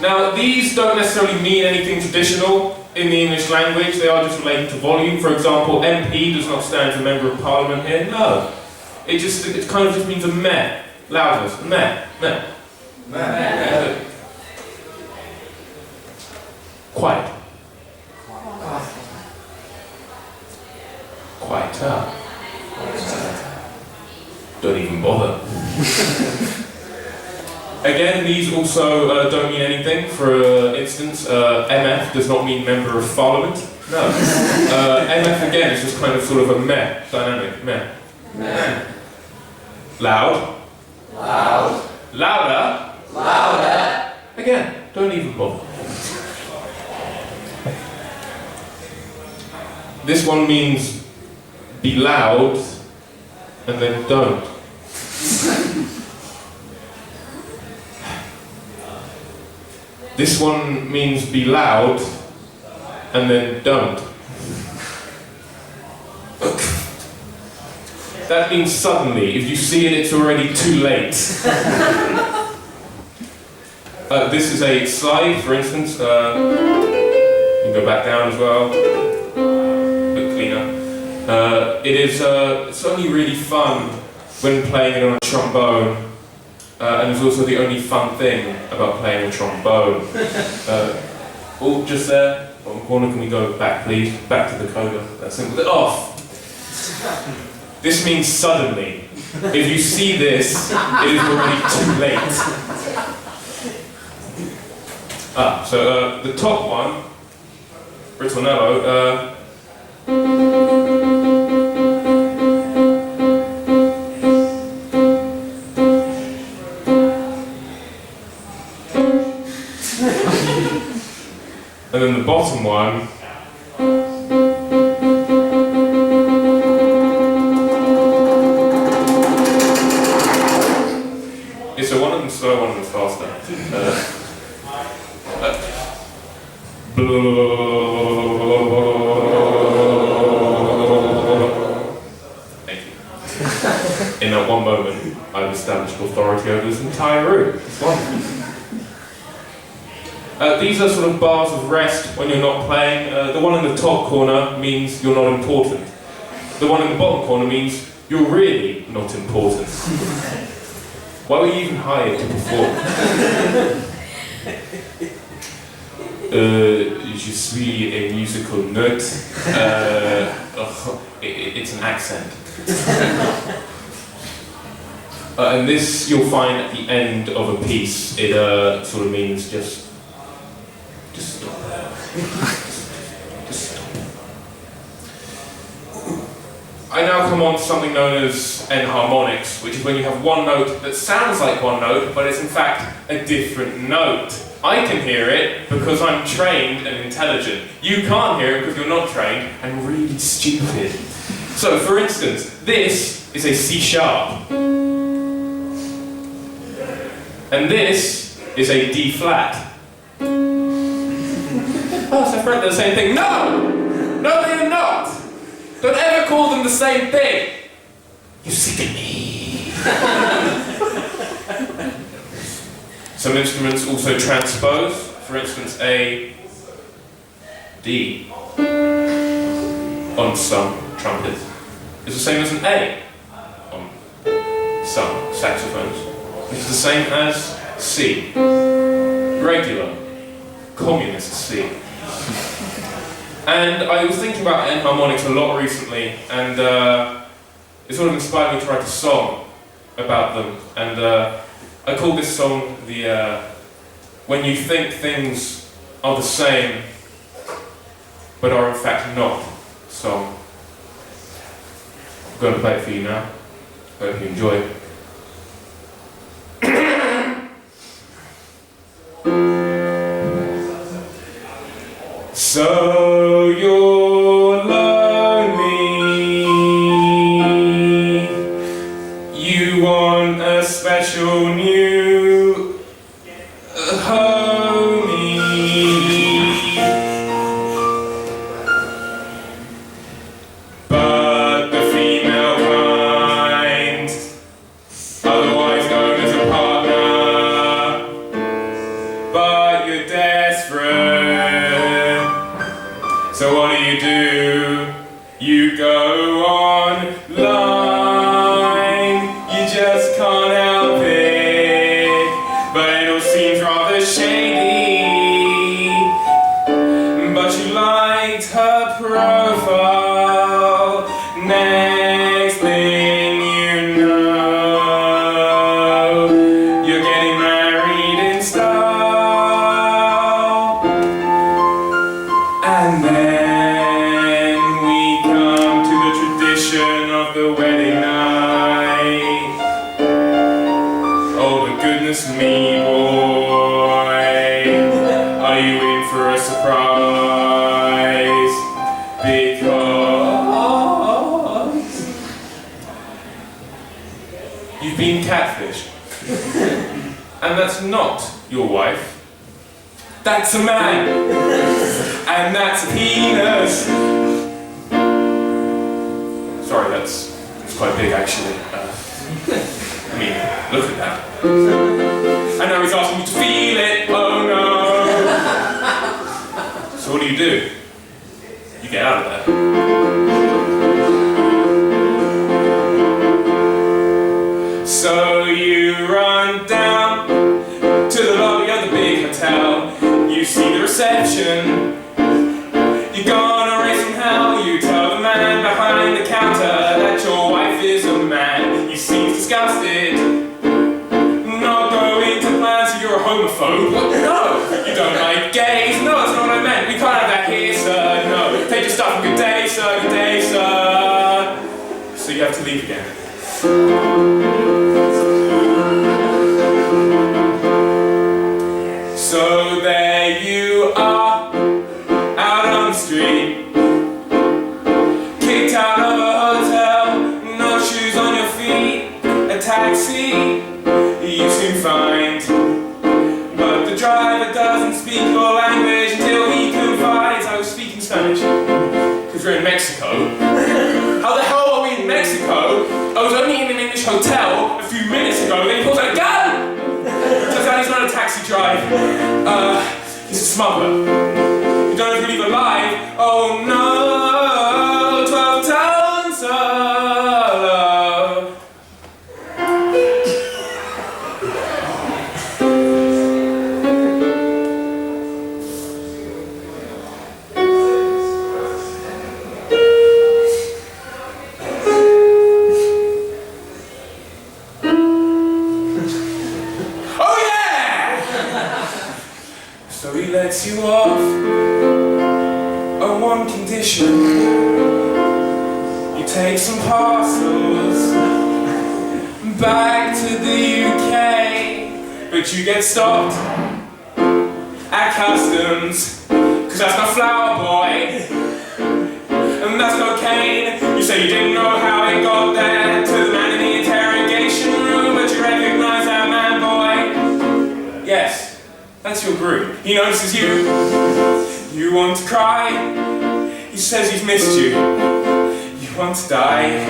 Speaker 8: Now, these don't necessarily mean anything traditional in the English language. They are just related to volume. For example, MP does not stand for Member of Parliament here. No. It kind of just means a meh. Loudness. Meh. Meh. Meh. Quiet. Quieter. Don't even bother. Again, these also don't mean anything. For instance, MF does not mean Member of Parliament. No. MF again is just kind of sort of a meh, dynamic, meh. Meh. Loud. Loud. Louder. Louder. Again, don't even bother. This one means be loud and then don't. This one means be loud and then don't. That means suddenly. If you see it, it's already too late. This is a slide, for instance. You can go back down as well. A bit cleaner. It's only really fun when playing it on a trombone. And it's also the only fun thing about playing a trombone. Oh, just there, bottom corner, can we go back please? Back to the coda. That's simple. Off! This means suddenly. If you see this, it is already too late. So the top one, ritornello, and then the bottom one, so one of them slow, one of them faster. Thank you. In that one moment, I've established authority over this entire room. It's wonderful. These are sort of bars of rest when you're not playing. The one in the top corner means you're not important. The one in the bottom corner means you're really not important. Why were you even hired to perform? Je suis a musical nerd. It's an accent. And this you'll find at the end of a piece. It sort of means just stop. Just stop. I now come on to something known as enharmonics, which is when you have one note that sounds like one note, but it's in fact a different note. I can hear it because I'm trained and intelligent. You can't hear it because you're not trained and really stupid. So, for instance, this is a C sharp. And this is a D flat. Oh, so they're the same thing. No! No, they are not! Don't ever call them the same thing! You sicken me! Some instruments also transpose. For instance, a D on some trumpets is the same as an A on some saxophones. It's the same as C. Regular. Communist C. And I was thinking about enharmonics a lot recently, and it sort of inspired me to write a song about them. And I called this song the When You Think Things Are the Same, but Are in Fact Not song. I'm going to play it for you now. Hope you enjoy. So you're lonely, you want a special new homie, but the female kind, otherwise known as a partner, but you're desperate. So what do? You go online, you just can't help it, but it all seems rather shady. But you liked her profile, next thing you know, you're getting married in style. And then we come to the tradition of the wedding night. Oh, but goodness me, boy, are you in for a surprise? Because you've been catfished. And that's not your wife. That's a man. And that's a penis. Sorry, that's quite big actually. I mean, look at that. And now he's asking me to feel it. Oh no. So what do? You get out of there. So you run down to the lobby of the big hotel. You see the reception. You're gonna raise from hell. You tell the man behind the counter that your wife is a man. You seem disgusted. Not going to plans, so you're a homophobe. No, you don't like gays. No, that's not what I meant. We can't have that here, sir. No, take your stuff and good day, sir. Good day, sir. So you have to leave again. So there you are, out on the street, kicked out of a hotel, no shoes on your feet, a taxi you soon find, but the driver doesn't speak your language until he confides. I was speaking Spanish, because we're in Mexico. How the hell are we in Mexico? I was only in an English hotel a few minutes ago, then he pulls out a gun! Turns out he's not a taxi driver. He's a smuggler. You don't believe alive. Oh no, 12 tons of love. So he lets you off on one condition. You take some parcels back to the UK, but you get stopped at customs, cause that's not flour, boy, and that's cocaine. You say you didn't know how it got there, to the man in the interrogation room, but you recognize that man, boy. Yes. That's your groom. He notices you. You want to cry. He says he's missed you. You want to die.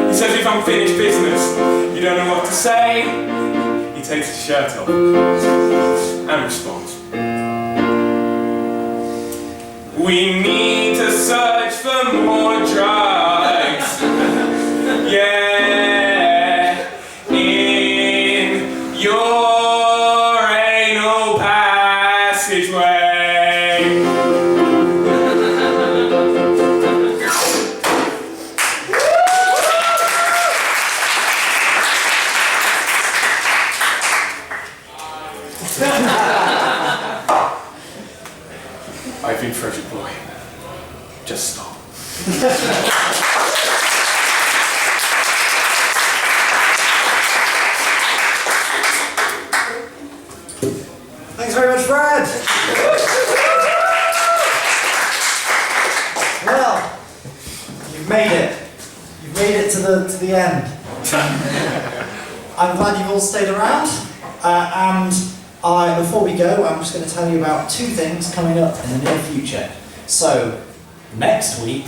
Speaker 8: He says we've unfinished business. You don't know what to say. He takes his shirt off and responds. We need to search for more drugs. Yeah. In your I've been Frederick Bloy. Just stop.
Speaker 1: Thanks very much, Fred. Well, you've made it. You've made it to the end. I'm glad you've all stayed around. Before we go, I'm just going to tell you about two things coming up in the near future. So, next week,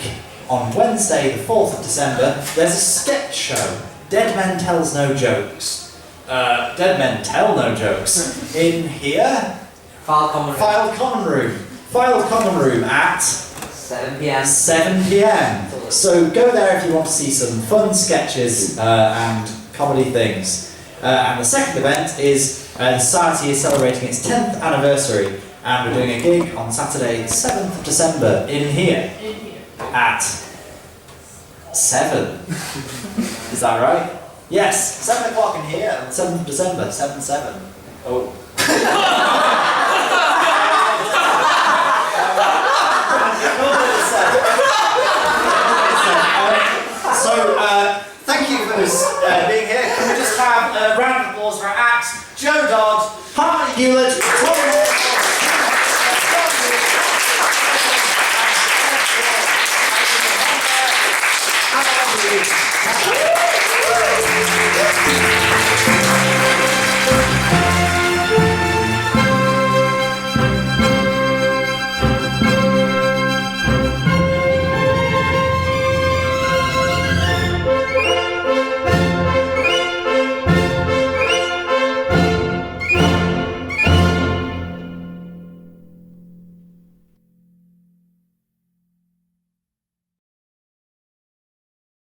Speaker 1: on Wednesday the 4th of December, there's a sketch show, Dead Men Tells No Jokes. Dead Men Tell No Jokes. In here?
Speaker 10: File Common Room.
Speaker 1: File Common Room at
Speaker 10: 7 p.m.
Speaker 1: 7 p.m. So go there if you want to see some fun sketches and comedy things. And the second event is the Society is celebrating its 10th anniversary, and we're doing a gig on Saturday, 7th of December, in here. At 7. Is that right? Yes, 7 o'clock in here on the 7th of December, 7-7. Oh. Thank you for being here. Can we just have a round of applause for our Joe Dodd, Harmony Hewlett, Tom